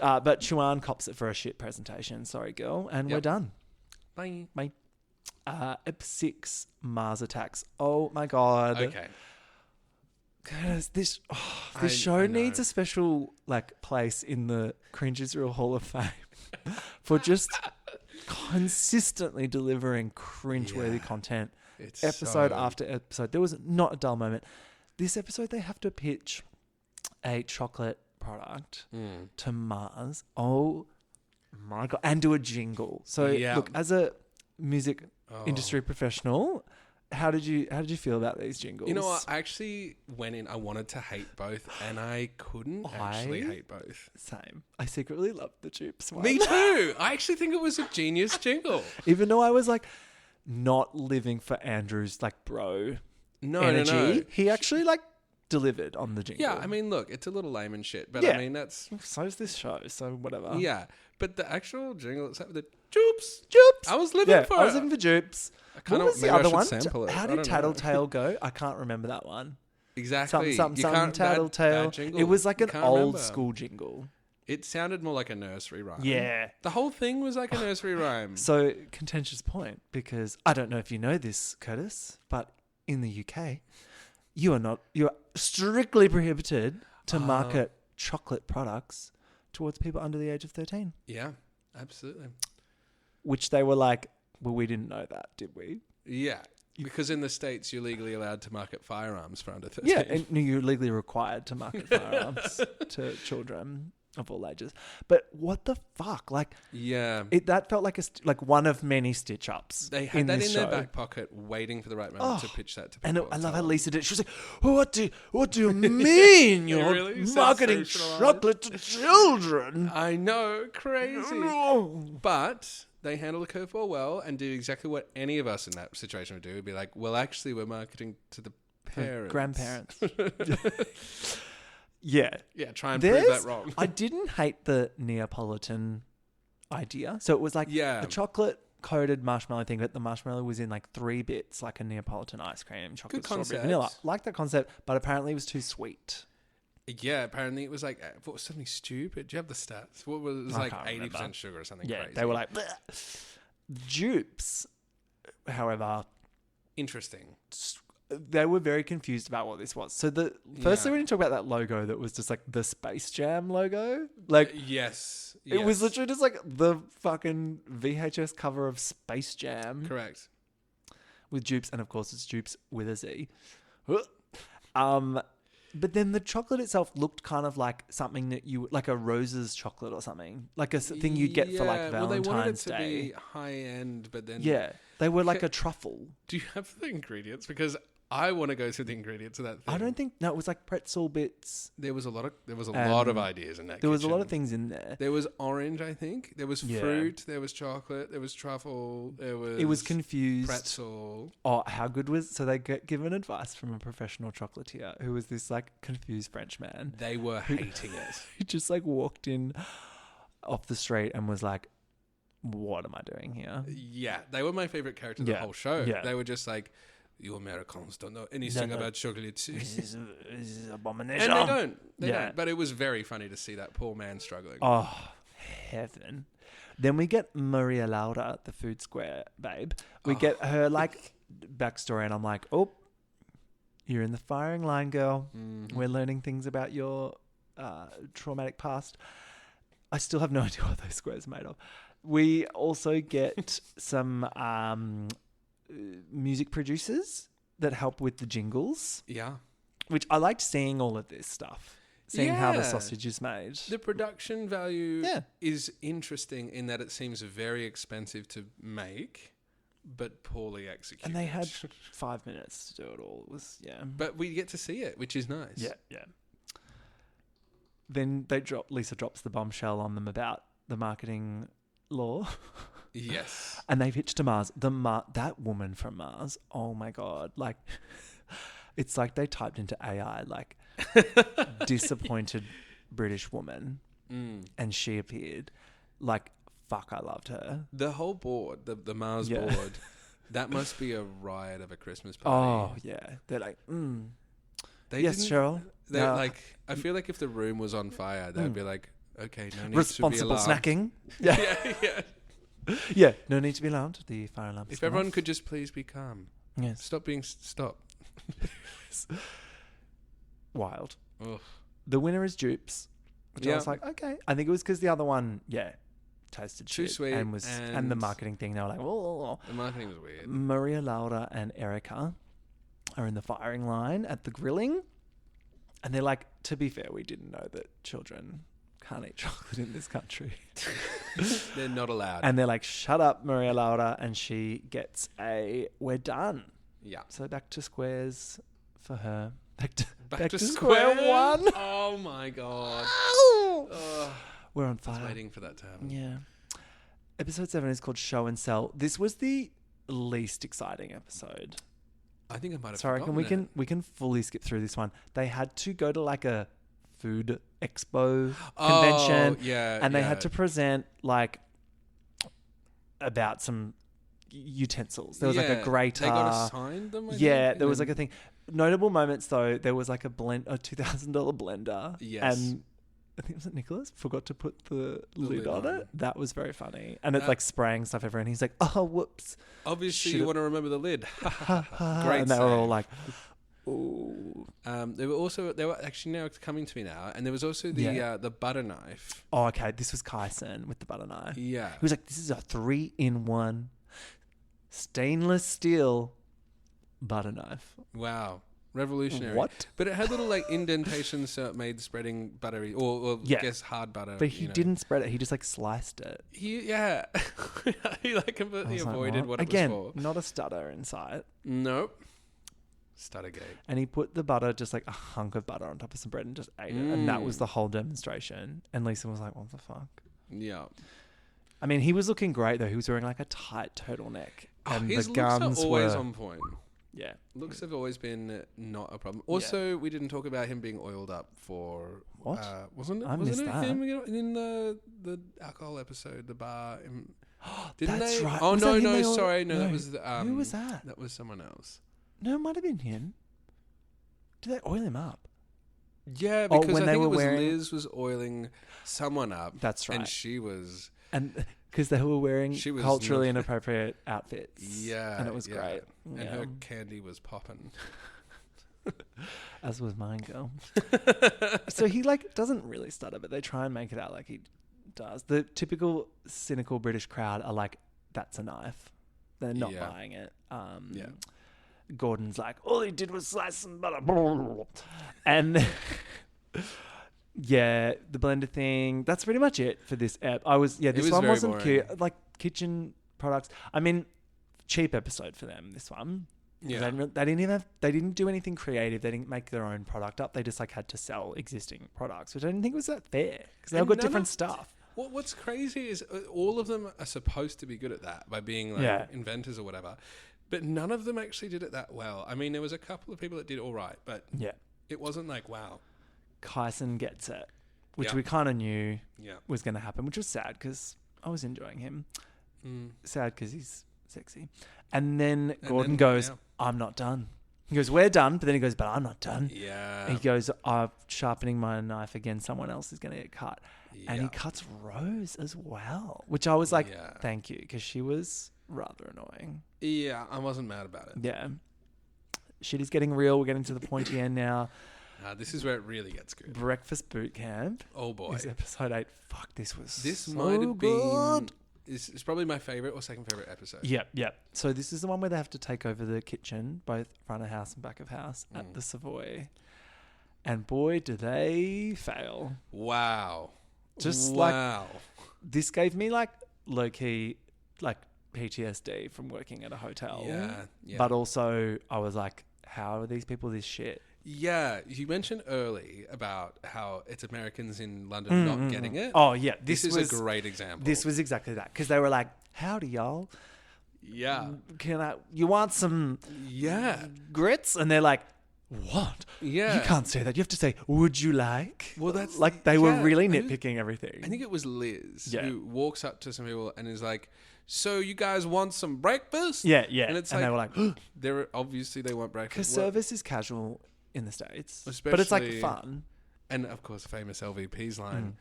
But Chuan cops it for a shit presentation. Sorry, girl, and we're done. Bye. Ep 6, Mars Attacks. Oh my God. Okay. Guys, this show needs a special like place in the Cringe Israel Hall of Fame for just consistently delivering cringe-worthy content. It's episode after episode. There was not a dull moment. This episode, they have to pitch a chocolate product to Mars. Oh my God. And do a jingle. So look, as a music industry professional, how did you feel about these jingles? You know what? I actually went in, I wanted to hate both, and I couldn't actually hate both. Same. I secretly loved the Jupes one. Me too. I actually think it was a genius jingle. Even though I was like not living for Andrew's like bro energy. No. He actually like delivered on the jingle. Yeah, I mean, look, it's a little lame and shit, but I mean, that's... So's this show, so whatever. Yeah, but the actual jingle itself, the Jupes. Jupes! I was living for it. I was living for Jupes. What was the other one? How did Tattletale go? I can't remember that one. Exactly. Something Tattletale. It was like an old school jingle. It sounded more like a nursery rhyme. Yeah. The whole thing was like a nursery rhyme. So, contentious point, because I don't know if you know this, Curtis, but in the UK, you're strictly prohibited to market chocolate products towards people under the age of 13. Yeah, absolutely. Which they were like, well, we didn't know that, did we? Yeah, because in the States, you're legally allowed to market firearms for under 13. Yeah, and you're legally required to market firearms to children of all ages. But what the fuck? Like, that felt like like one of many stitch ups. They had that in their back pocket, wailing for the right moment to pitch that to people. And I love how Lisa did. She was like, "What do you mean you're really marketing chocolate to children?" I know, crazy. But they handle the curveball well and do exactly what any of us in that situation would do. Would be like, well, actually, we're marketing to the parents, grandparents. Yeah. Yeah, try and prove that wrong. I didn't hate the Neapolitan idea. So it was like a chocolate-coated marshmallow thing, but the marshmallow was in like 3 bits, like a Neapolitan ice cream, chocolate, strawberry, vanilla. Like that concept, but apparently it was too sweet. Yeah, apparently it was like, what was something stupid? Do you have the stats? What was it? It was like 80% sugar or something crazy. They were like, Dupes, however... Interesting. They were very confused about what this was. So firstly, when you talk about that logo that was just like the Space Jam logo, like yes. It was literally just like the fucking VHS cover of Space Jam. Correct. With Jupes, and of course it's Jupes with a Z. But then the chocolate itself looked kind of like something that like a Rose's chocolate or something, like a thing you'd get for like Valentine's Day. Well, they wanted it to be high end, but then they were like a truffle. Do you have the ingredients? Because I want to go through the ingredients of that thing. I don't think it was like pretzel bits. There was a lot of ideas in that. There was a lot of things in there. There was orange, I think. There was fruit. There was chocolate. There was truffle. It was confused. Pretzel. Oh, how good was... So they get given advice from a professional chocolatier who was this like confused French man. They were hating it. He just like walked in off the street and was like, what am I doing here? Yeah, they were my favorite character of the whole show. Yeah. They were just like, you Americans don't know anything about chocolate. This is abomination. And they don't. But it was very funny to see that poor man struggling. Oh, heaven. Then we get Maria Laura, the food square babe. We get her like backstory, and I'm like, oh, you're in the firing line, girl. Mm-hmm. We're learning things about your traumatic past. I still have no idea what those squares are made of. We also get some music producers that help with the jingles. Yeah. Which I liked seeing all of this stuff. Seeing how the sausage is made. The production value is interesting in that it seems very expensive to make, but poorly executed. And they had 5 minutes to do it all. It was, But we get to see it, which is nice. Yeah. Then Lisa drops the bombshell on them about the marketing law. Yes. And they've hitched to Mars. That woman from Mars, oh my God. Like, it's like they typed into AI, like, disappointed British woman. And she appeared. Like, fuck, I loved her. The whole board, the Mars board, that must be a riot of a Christmas party. Oh, yeah. They're like, yes, Cheryl. They're like, I feel like if the room was on fire, they'd be like, okay, no need responsible to be alarmed. snacking. Yeah. Yeah, no need to be alarmed. The fire alarm. If everyone could just please be calm. Yes. Stop. Wild. Ugh. The winner is Dupes, which I was like, okay. I think it was because the other one, tasted too shit sweet, and the marketing thing. They were like, whoa. The marketing was weird. Maria Laura and Erica are in the firing line at the grilling, and they're like, to be fair, we didn't know that children can't eat chocolate in this country. They're not allowed. And they're like, shut up, Maria Laura. And she gets we're done. Yeah. So back to squares for her. Back to square one. Oh my God. We're on fire. I was waiting for that to happen. Yeah. Episode 7 is called Show and Sell. This was the least exciting episode. I think I might have Sorry, we can fully skip through this one. They had to go to like a food expo convention, and they had to present like about some utensils. There was like a grater. They got assigned them. There was like a thing. Notable moments though. There was like a $2,000 blender. Yes. And I think it was Nicholas forgot to put the lid on it. That was very funny. And it's like spraying stuff everywhere. And he's like, oh, whoops. Obviously, you want to remember the lid. Great. And they were all like, ooh. They were actually now coming to me now. And there was also the butter knife. Oh, okay. This was Kyson with the butter knife. Yeah. He was like, this is a 3-in-1 stainless steel butter knife. Wow. Revolutionary. What? But it had little like indentations so it made spreading buttery or I guess hard butter. But he didn't spread it. He just like sliced it. He like completely avoided what it was Again, for. not a stutter in sight. Nope. Stuttergate. And he put the butter, just like a hunk of butter on top of some bread and just ate it. And that was the whole demonstration. And Lisa was like, what the fuck? Yeah. I mean, he was looking great though. He was wearing like a tight turtleneck. And his the guns looks are always on point. Yeah. Looks have always been not a problem. Also, we didn't talk about him being oiled up for... What? Wasn't it? I missed that. Him in the alcohol episode, the bar... Didn't That's they? Right. Oh, no, sorry. No, that was... who was that? That was someone else. No, it might have been him. Did they oil him up? Yeah, because I think it was Liz was oiling someone up. That's right. And she was... And... Because they were wearing culturally inappropriate outfits. Yeah. And it was great. And her candy was popping. As was mine, girl. So he like doesn't really stutter, but they try and make it out like he does. The typical cynical British crowd are like, that's a knife. They're not buying it. Gordon's like, all he did was slice some butter. And yeah, the blender thing. That's pretty much it for this ep. This one wasn't boring. cute. Like kitchen products. I mean, cheap episode for them, this one. Yeah. They didn't do anything creative. They didn't make their own product up. They just like had to sell existing products, which I didn't think was that fair because they all got different stuff. What's crazy is all of them are supposed to be good at that by being like inventors or whatever, but none of them actually did it that well. I mean, there was a couple of people that did all right, but it wasn't like, wow. Kyson gets it, which we kind of knew was going to happen, which was sad because I was enjoying him. Sad because he's sexy. And then Gordon goes, I'm not done. He goes, we're done. But then he goes, but I'm not done. Yeah. He goes, I'm sharpening my knife again. Someone else is going to get cut. Yeah. And he cuts Rose as well, which I was like, thank you, because she was rather annoying. Yeah, I wasn't mad about it. Yeah. Shit is getting real. We're getting to the pointy end now. This is where it really gets good. Breakfast Boot Camp. Oh, boy. This episode 8. Fuck, this so might have been... It's probably my favourite or second favourite episode. Yep. So this is the one where they have to take over the kitchen, both front of house and back of house, at the Savoy. And boy, do they fail. Wow. Like, this gave me like low-key, like PTSD from working at a hotel. Yeah. But also I was like, how are these people this shit? Yeah, you mentioned early about how it's Americans in London not getting it. Oh, yeah. This is a great example. This was exactly that. Because they were like, howdy, y'all. Yeah. You want some grits? And they're like, what? Yeah. You can't say that. You have to say, would you like? Well, that's... Like, they were really nitpicking everything. I think it was Liz who walks up to some people and is like, so you guys want some breakfast? Yeah. And it's and they were like, obviously they want breakfast. Because service is casual in the States. But it's like fun. And of course, famous LVP's line,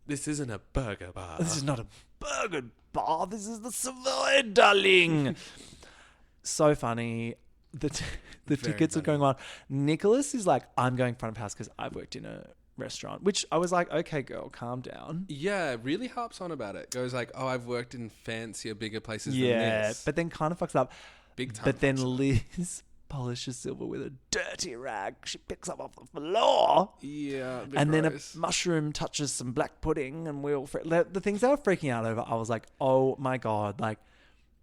this isn't a burger bar. This is not a burger bar. This is the Savoy, darling. So funny. The tickets are going on. Nicholas is like, I'm going front of house because I've worked in a restaurant, which I was like, okay, girl, calm down. Yeah, really harps on about it. Goes like, oh, I've worked in fancier, bigger places than this. But then kind of fucks up. Big time. But then Liz polishes silver with a dirty rag she picks up off the floor. Yeah, and gross. Then a mushroom touches some black pudding, and we all the things they were freaking out over. I was like, oh my God, like,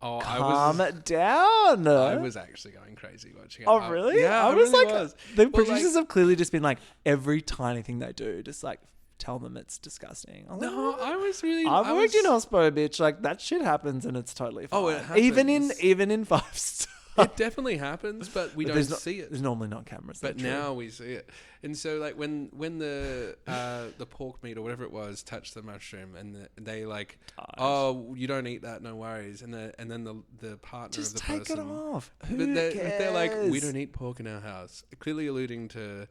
calm down. I was actually going crazy watching it. Oh, really? Yeah, I was really like, was. The producers have clearly just been like, every tiny thing they do, just like, tell them it's disgusting. I worked in hospo, bitch. Like, that shit happens and it's totally fine. Oh, it happens. Even in 5-star. It definitely happens, but we don't see it. There's normally not cameras. But now we see it. And so, like, when the pork meat or whatever it was touched the mushroom, and they like, oh, you don't eat that, no worries. And then the partner just of the person, just take it off. Who but cares? they're like, we don't eat pork in our house, clearly alluding to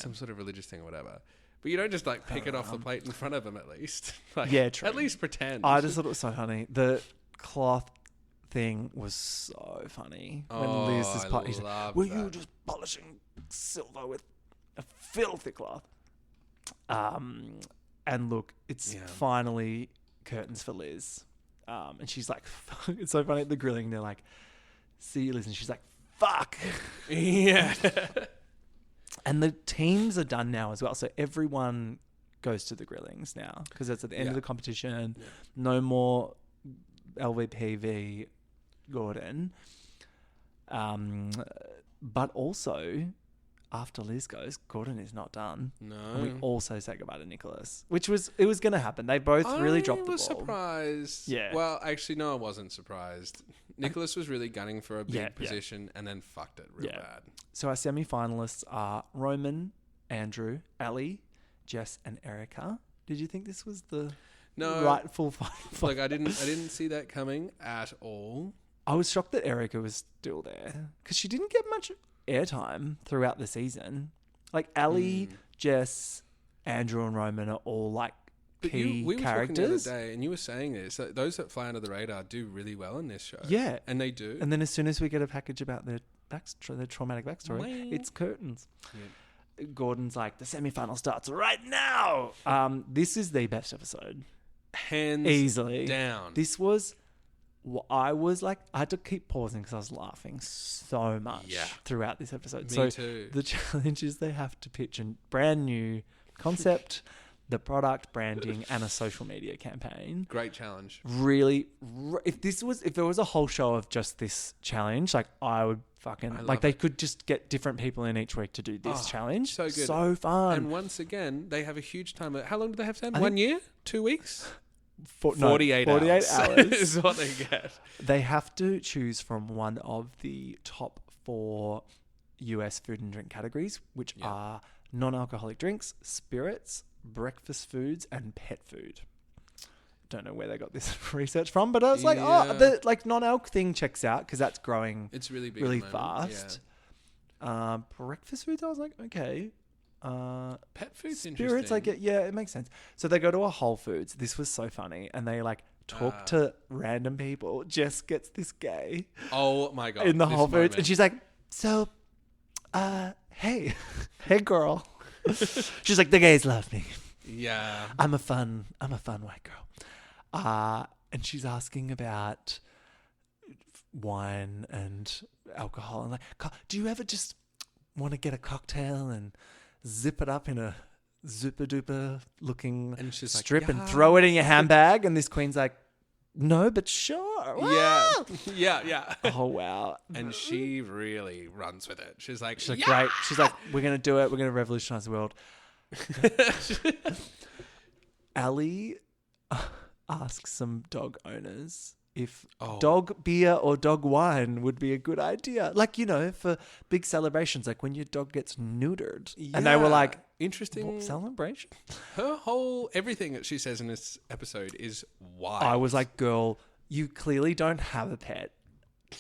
some sort of religious thing or whatever. But you don't just like pick it off the plate in front of them, at least. Like, true. At least pretend. I just thought it was so funny. The cloth thing was so funny when Liz is you just polishing silver with a filthy cloth. And look, it's finally curtains for Liz. And she's like, fuck. It's so funny at the grilling. They're like, see you, Liz. And she's like, fuck. Yeah. And the teams are done now as well. So everyone goes to the grillings now because that's at the end of the competition. Yeah. No more LVP v Gordon. But also, after Liz goes, Gordon is not done. No. And we also say goodbye to Nicholas, which was going to happen. They both really dropped the ball. I was surprised. Yeah. Well, actually, no, I wasn't surprised. Nicholas was really gunning for a big position and then fucked it real bad. So our semi-finalists are Roman, Andrew, Ali, Jess, and Erica. Did you think this was the rightful final? Like, I didn't see that coming at all. I was shocked that Erica was still there because she didn't get much airtime throughout the season. Like Ali, Jess, Andrew, and Roman are all like key we were characters. Talking the other day, and you were saying this, that those that fly under the radar do really well in this show. Yeah, and they do. And then as soon as we get a package about their traumatic backstory, it's curtains. Yeah. Gordon's like, the semi-final starts right now. This is the best episode, hands easily down. This was I had to keep pausing because I was laughing so much throughout this episode. Me too. The challenge is they have to pitch a brand new concept, the product, branding, and a social media campaign. Great challenge. Really, if there was a whole show of just this challenge, like I would fucking they could just get different people in each week to do this challenge. So good. So fun. And once again, they have a huge time. How long do they have, Sam? 1 year? 2 weeks? 48 hours is what they get. They have to choose from one of the top 4 US food and drink categories, which are non-alcoholic drinks, spirits, breakfast foods, and pet food. Don't know where they got this research from, but I was like, the non-alc thing checks out because that's growing. It's really big, really fast. Yeah. Breakfast foods, I was like, okay. Pet food's spirits, interesting. It makes sense. So they go to a Whole Foods. This was so funny, and they talk to random people. Jess gets this gay. Oh my god! In the Whole Foods, and she's like, "So, hey, hey, girl." She's like, "The gays love me. Yeah, I'm a fun white girl." And she's asking about wine and alcohol, and like, do you ever just want to get a cocktail and zip it up in a super duper looking strip and throw it in your handbag? And this queen's like, no, but sure. Yeah. Oh, wow. And she really runs with it. She's like, great. She's like, we're going to do it. We're going to revolutionize the world. Ali asks some dog owners if dog beer or dog wine would be a good idea. For big celebrations, like when your dog gets neutered. Yeah. And they were like, interesting celebration. Her whole everything that she says in this episode is wild. I was like, girl, you clearly don't have a pet.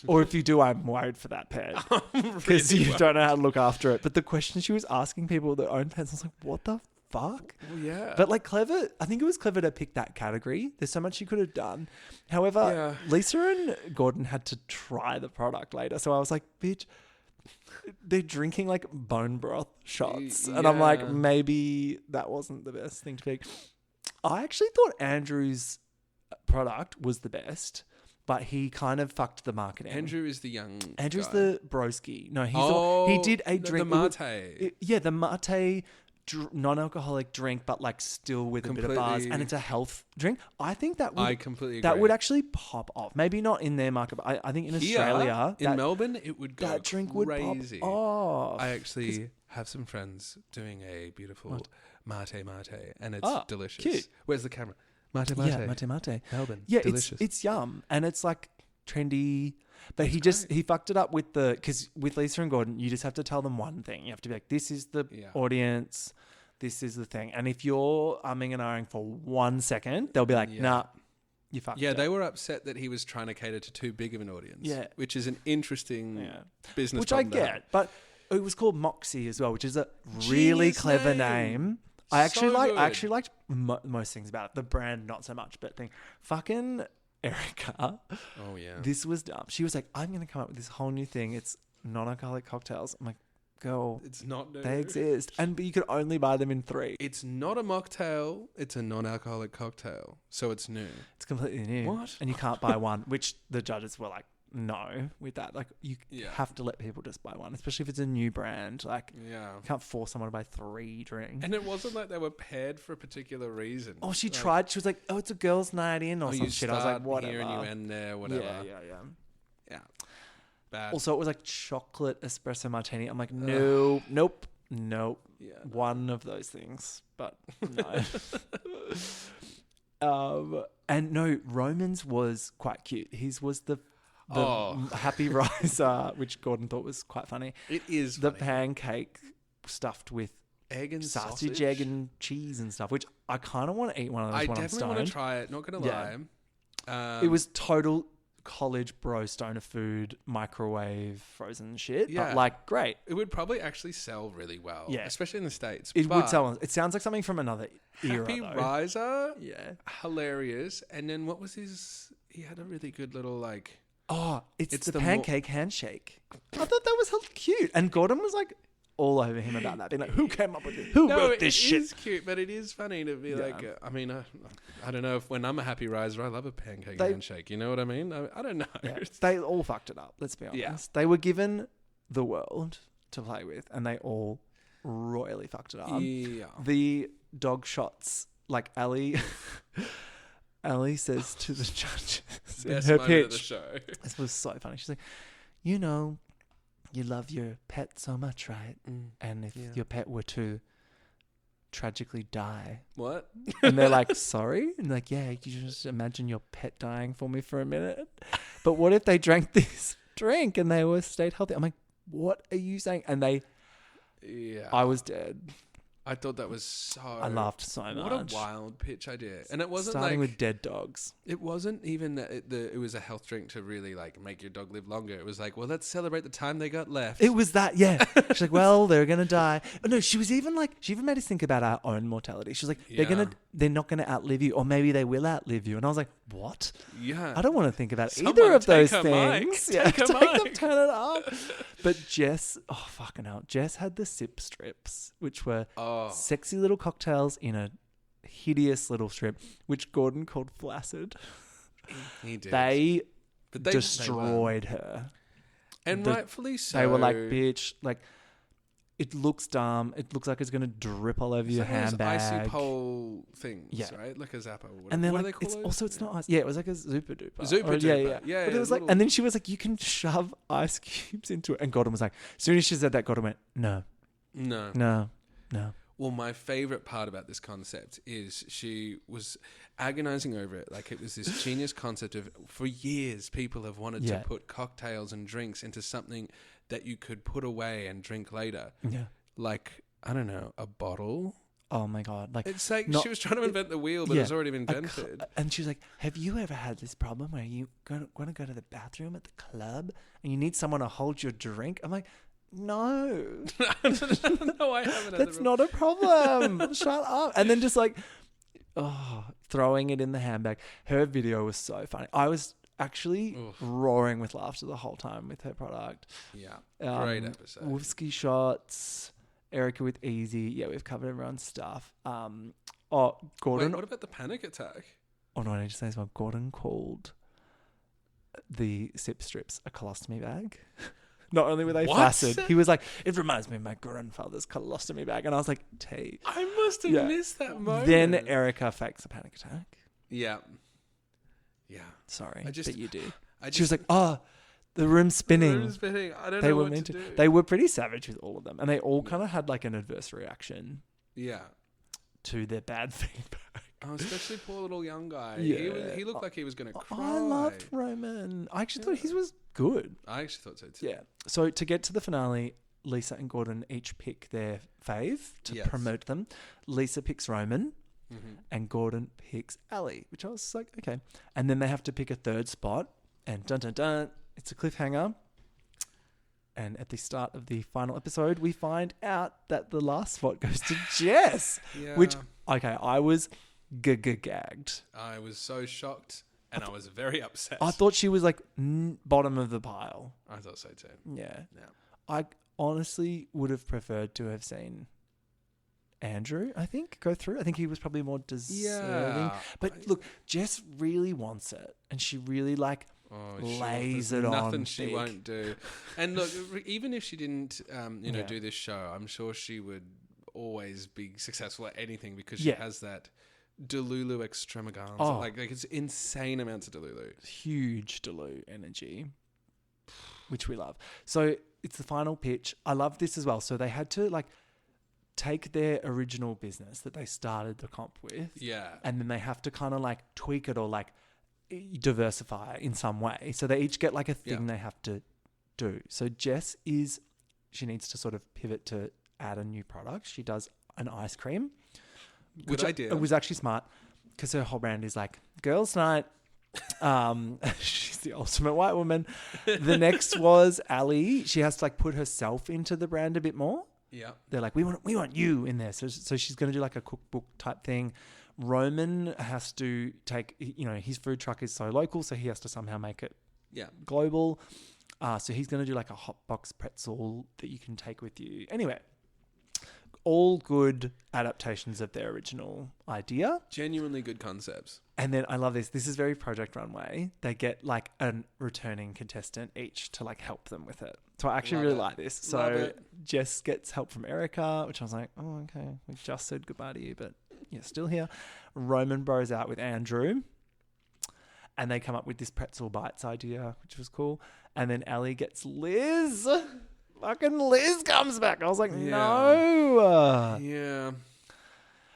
Or if you do, I'm worried for that pet. Because you don't know how to look after it. But the question she was asking people that own pets, I was like, what the fuck? Well, yeah. But clever. I think it was clever to pick that category. There's so much she could have done. However, Lisa and Gordon had to try the product later. So I was like, bitch, they're drinking bone broth shots. And I'm like, maybe that wasn't the best thing to pick. I actually thought Andrew's product was the best, but he kind of fucked the marketing. Andrew is the young Andrew's guy. the broski. No, he did a drink. The mate. The mate non-alcoholic drink, but still with a bit of buzz, and it's a health drink. I think that would, I completely agree. That would actually pop off. Maybe not in their market, but I think in Australia, in Melbourne, it would go that drink crazy. Would pop off. I actually have some friends doing a beautiful mate, and it's delicious. Cute. Where's the camera? Mate. Yeah, mate. Melbourne. Yeah, delicious. It's yum, and it's trendy. But he fucked it up because with Lisa and Gordon, you just have to tell them one thing. You have to be like, this is the audience, this is the thing. And if you're umming and ahhing for 1 second, they'll be like, nah, you fucked it. Yeah, they were upset that he was trying to cater to too big of an audience. Yeah. Which is an interesting business which I get. But it was called Moxie as well, which is a really clever name. I actually liked most things about it. The brand, not so much, but fucking Erica. Oh yeah. This was dumb. She was like, I'm going to come up with this whole new thing. It's non-alcoholic cocktails. I'm like, girl, it's not new. They exist. But you could only buy them in 3. It's not a mocktail. It's a non-alcoholic cocktail. So it's new. It's completely new. What? And you can't buy one, which the judges were like, no, with that. You have to let people just buy one, especially if it's a new brand. You can't force someone to buy 3 drinks. And it wasn't like they were paired for a particular reason. Oh, she tried. She was like, oh, it's a girls' night in or some shit. I was like, whatever. Here and you end there, whatever. Yeah. Bad. Also, it was chocolate espresso martini. I'm like, nope. Yeah, one of those things, but no. And no, Roman's was quite cute. His was the happy riser, which Gordon thought was quite funny. It is the funny. Pancake stuffed with egg and sausage, egg and cheese and stuff, which I kind of want to eat one of those when I'm stoned. I definitely want to try it, not going to lie. It was total college bro stoner food, microwave frozen shit, but great. It would probably actually sell really well, especially in the States. It would sell. It sounds like something from another era. Happy riser, hilarious. And then what was his? He had a really good little it's the pancake handshake. I thought that was cute. And Gordon was like, all over him about that. Being like, who came up with this? Who wrote this shit? It is cute, but it is funny to be like, I don't know if when I'm a happy riser, I love a pancake handshake. You know what I mean? I don't know. Yeah, they all fucked it up. Let's be honest. Yeah. They were given the world to play with, and they all royally fucked it up. Yeah. The dog shots, like Ali says to the judges in Best her moment of the pitch. show. This was so funny. She's like, you know, you love your pet so much, right? And if your pet were to tragically die. What? And they're like, sorry? And like, yeah, you just imagine your pet dying for me for a minute. But what if they drank this drink and they stayed healthy? I'm like, what are you saying? And I was dead. I thought that was so... I laughed so much. What a wild pitch idea. And it wasn't starting like... with dead dogs. It wasn't even that it was a health drink to really like make your dog live longer. It was like, well, let's celebrate the time they got left. It was that, yeah. She's like, well, they're going to die. Oh, no, she even made us think about our own mortality. She's like, they're not going to outlive you, or maybe they will outlive you. And I was like, what? Yeah. I don't want to think about Someone either of those take a things. mic. Yeah, Take a them, mic. turn it up. But Jess, oh, fucking hell. Jess had the sip strips, which were sexy little cocktails in a hideous little strip, which Gordon called flaccid. He did. They But destroyed her. And rightfully so. They were like, bitch, like, it looks dumb. It looks like it's going to drip all over your handbag. Icy pole things, right? Like a Zappa. And then what like, do they call it's not ice. Yeah, it was like a Zupa Duper. Zupa Duper. Yeah. But it was like, and then she was like, you can shove ice cubes into it. And Gordon was like, as soon as she said that, Gordon went, no. Well, my favorite part about this concept is she was agonizing over it. Like, it was this genius concept of, for years, people have wanted to put cocktails and drinks into something that you could put away and drink later. Yeah. Like, I don't know, a bottle. Oh my God. Like, it's like she was trying to invent the wheel, but it's already been invented. And she's like, have you ever had this problem where you want to go to the bathroom at the club and you need someone to hold your drink? I'm like, no. No, I haven't. That's not a problem. Shut up. And then just like, throwing it in the handbag. Her video was so funny. I was actually roaring with laughter the whole time with her product. Yeah. Great episode. Whiskey shots. Erica with Easy. Yeah, we've covered everyone's stuff. Gordon. Wait, what about the panic attack? Oh, no, I need to say as well. Gordon called the sip strips a colostomy bag. Not only were they flaccid, he was like, it reminds me of my grandfather's colostomy bag. And I was like, T. I must have missed that moment. Then Erica fakes a panic attack. Yeah. Yeah. Sorry, but you did. She was like, the room's spinning. The room's spinning. I don't know what to do. They were pretty savage with all of them. And they all kind of had like an adverse reaction. Yeah. To their bad feedback. Oh, especially poor little young guy. Yeah. He looked like he was going to cry. I loved Roman. I actually thought he was good. I actually thought so too. Yeah. So to get to the finale, Lisa and Gordon each pick their fave to promote them. Lisa picks Roman and Gordon picks Ali, which I was like, okay. And then they have to pick a third spot and dun dun dun, it's a cliffhanger. And at the start of the final episode, we find out that the last spot goes to Jess, which, okay, I was gagged. I was so shocked and I was very upset. I thought she was like bottom of the pile. I thought so too. Yeah. I honestly would have preferred to have seen Andrew, I think, go through. I think he was probably more deserving. But look, Jess really wants it and she really lays it on. Nothing she won't do. And look, even if she didn't, do this show, I'm sure she would always be successful at anything because she has that Delulu extravaganza. Like it's insane amounts of Delulu. Huge Delulu energy, which we love. So it's the final pitch. I love this as well. So they had to take their original business that they started the comp with. Yeah. And then they have to kind of tweak it or diversify in some way. So they each get a thing they have to do. So Jess she needs to sort of pivot to add a new product. She does an ice cream. Good idea. It was actually smart because her whole brand is girls' night. She's the ultimate white woman. The next was Ali. She has to put herself into the brand a bit more. Yeah. They're like, we want you in there. So she's going to do a cookbook type thing. Roman has to take, his food truck is so local, so he has to somehow make it global. So he's going to do like a hot box pretzel that you can take with you. Anyway, all good adaptations of their original idea. Genuinely good concepts. And then I love this. This is very Project Runway. They get like a returning contestant each to like help them with it. So I actually really like this. So Jess gets help from Erica, which I was like, oh, okay. We just said goodbye to you, but you're still here. Roman bros out with Andrew. And they come up with this pretzel bites idea, which was cool. And then Ellie gets Liz. Fucking Liz comes back. I was like, no. Yeah.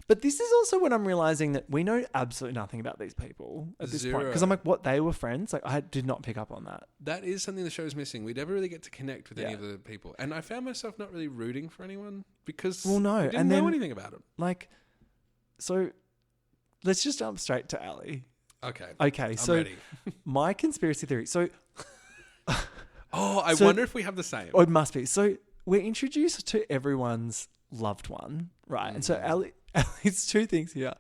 But this is also when I'm realizing that we know absolutely nothing about these people at this point. Because I'm like, what, they were friends? Like, I did not pick up on that. That is something the show's missing. We never really get to connect with any of the people. And I found myself not really rooting for anyone because we didn't know anything about them. Like, so let's just jump straight to Ellie. Okay. I'm ready. My conspiracy theory. So... I wonder if we have the same. Oh, it must be. So we're introduced to everyone's loved one, right? And so Ellie's two things here.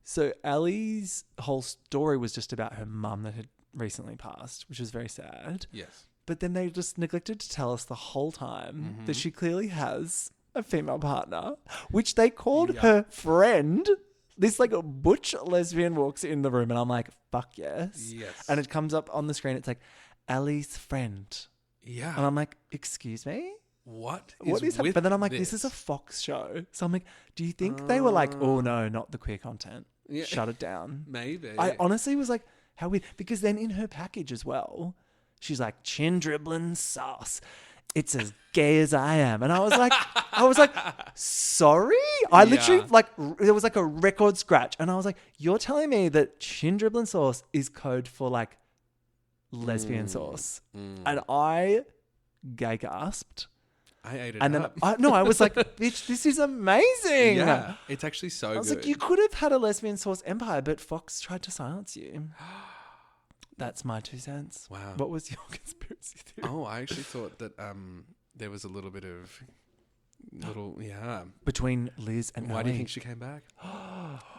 So Ellie's whole story was just about her mum that had recently passed, which was very sad. Yes. But then they just neglected to tell us the whole time that she clearly has a female partner, which they called her friend. This like a butch lesbian walks in the room and I'm like, fuck yes. Yes. And it comes up on the screen. It's like, Ellie's friend. Yeah. And I'm like, excuse me? What is happening? But then I'm like, this is a Fox show. So I'm like, do you think they were like, oh no, not the queer content. Yeah. Shut it down. Maybe. I honestly was like, how weird. Because then in her package as well, she's like, chin dribbling sauce. It's as gay as I am. And I was like, sorry? I literally like, there was like a record scratch. And I was like, you're telling me that chin dribbling sauce is code for like lesbian sauce. And I gay gasped. I ate it and up. Then I was like, bitch, this is amazing. Yeah, it's actually so good. I was like, you could have had a lesbian sauce empire, but Fox tried to silence you. That's my 2 cents. Wow. What was your conspiracy theory? Oh, I actually thought that there was a little bit of between Liz and Why Ellie. do you think she came back?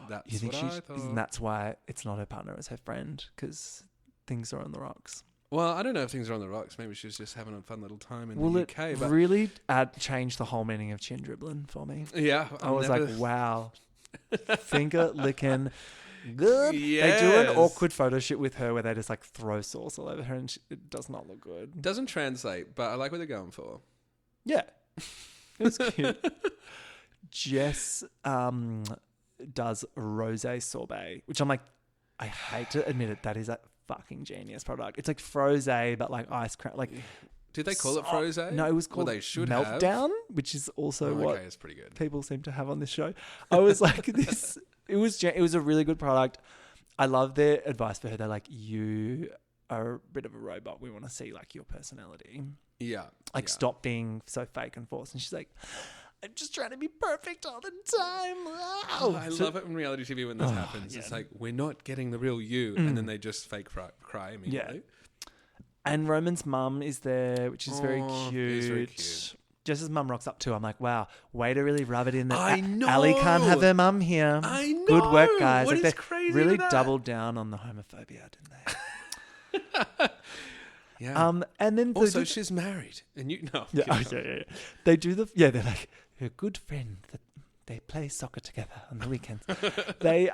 That's you think what I thought. And that's why it's not her partner, it's her friend, because things are on the rocks. Well, I don't know if things are on the rocks. Maybe she was just having a fun little time in the UK. It but really changed the whole meaning of chin dribbling for me. Yeah. I was like, wow. Finger licking. Good. Yes. They do an awkward photo shoot with her where they just like throw sauce all over her and it does not look good. Doesn't translate, but I like what they're going for. Yeah. It was cute. Jess does rosé sorbet, which I'm like, I hate to admit it, that is a fucking genius product. It's like frosé, but like ice cream. Like, did they call it frosé? No, it was called they should Meltdown, which is also what it's pretty good. People seem to have on this show. I was like, this. It was a really good product. I love their advice for her. They're like, you are a bit of a robot. We want to see like your personality. Yeah. Stop being so fake and forced. And she's like, I'm just trying to be perfect all the time. Oh, I love it in reality TV when this happens. Yeah. It's like, we're not getting the real you. And then they just fake cry immediately. Yeah. And Roman's mum is there, which is very cute. It is very cute. Jess's mum rocks up too. I'm like, wow, way to really rub it in that I know. Ellie can't have her mum here. I know. Good work, guys. What like is they crazy really with that? doubled down on the homophobia, didn't they? Yeah. And then also she's married, and you know. Yeah. They do they're like her good friend that they play soccer together on the weekends. They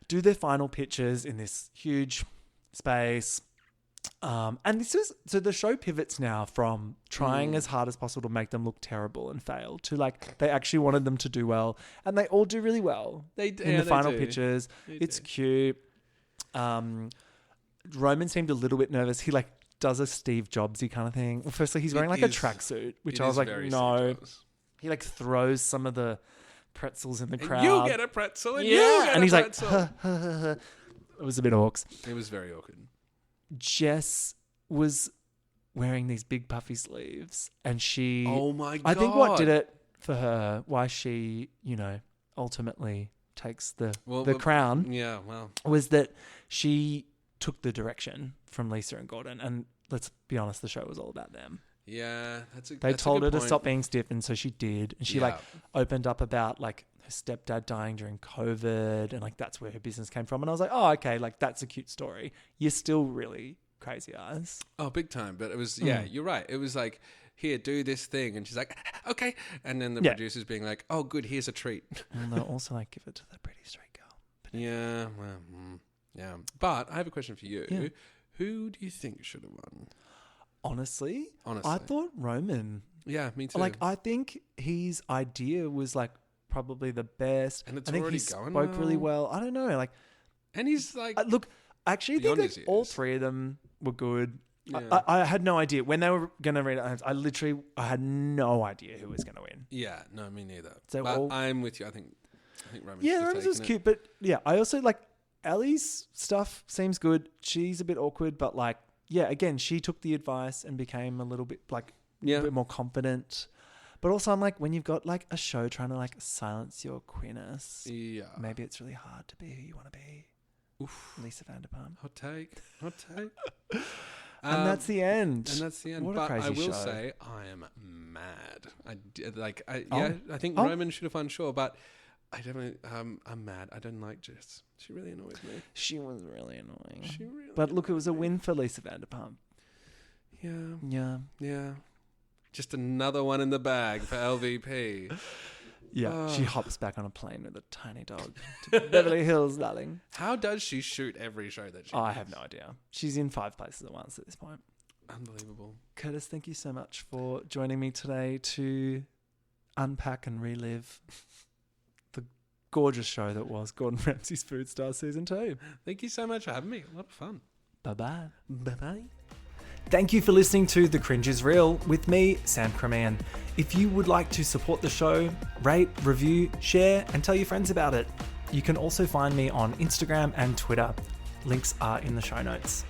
do their final pictures in this huge space. And this is so the show pivots now from trying as hard as possible to make them look terrible and fail to like they actually wanted them to do well, and they all do really well. In the final pictures, it's cute. Roman seemed a little bit nervous. He like does a Steve Jobsy kind of thing. Well, firstly, he's wearing like a tracksuit, which I was like, no. He like throws some of the pretzels in the crowd. You get a pretzel, and you get and a he's pretzel. Like, it was a bit orcs. It was very awkward. Jess was wearing these big puffy sleeves and she... Oh my God. I think what did it for her, why she, ultimately takes the crown... Yeah, well... was that she took the direction from Lisa and Gordon. And let's be honest, the show was all about them. Yeah, They told her to stop being stiff and so she did. And she opened up about like her stepdad dying during COVID and like that's where her business came from. And I was like, oh, okay, like that's a cute story. You're still really crazy eyes. Oh, big time. But it was, you're right. It was like, here, do this thing. And she's like, okay. And then the producer's being like, oh, good, here's a treat. And they'll also like give it to the pretty straight girl. But yeah, well, yeah. But I have a question for you. Yeah. Who do you think should have won? Honestly, I thought Roman. Yeah, me too. Like, I think his idea was like probably the best. And it's I think already he going spoke really well. well. I don't know. Like, and he's like, look, I actually think beyond that his all years. three of them were good. Yeah. I had no idea when they were going to read it. I had no idea who was going to win. yeah, no, me neither. So but I'm with you. I think Roman. Yeah, Roman was cute, but yeah, I also like Ellie's stuff seems good. She's a bit awkward, but like, yeah, again, she took the advice and became a little bit like a bit more confident. But also, I'm like, when you've got like a show trying to like silence your queerness, maybe it's really hard to be who you want to be. Oof. Lisa Vanderpump. Hot take. And that's the end. What a crazy I will show. say, I am mad. I think Roman should have won, sure, but I definitely, I'm mad. I don't like Jess. She really annoys me. She was really annoying. But look, it was a win for Lisa Vanderpump. Yeah. Just another one in the bag for LVP. Yeah, she hops back on a plane with a tiny dog to Beverly Hills, darling. How does she shoot every show that she I does? have no idea. She's in 5 places at once at this point. Unbelievable. Curtis, thank you so much for joining me today to unpack and relive the gorgeous show that was Gordon Ramsay's Food Star Season 2. Thank you so much for having me. A lot of fun. Bye-bye. Bye-bye. Thank you for listening to The Cringe is Real with me, Sam Creman. If you would like to support the show, rate, review, share, and tell your friends about it. You can also find me on Instagram and Twitter. Links are in the show notes.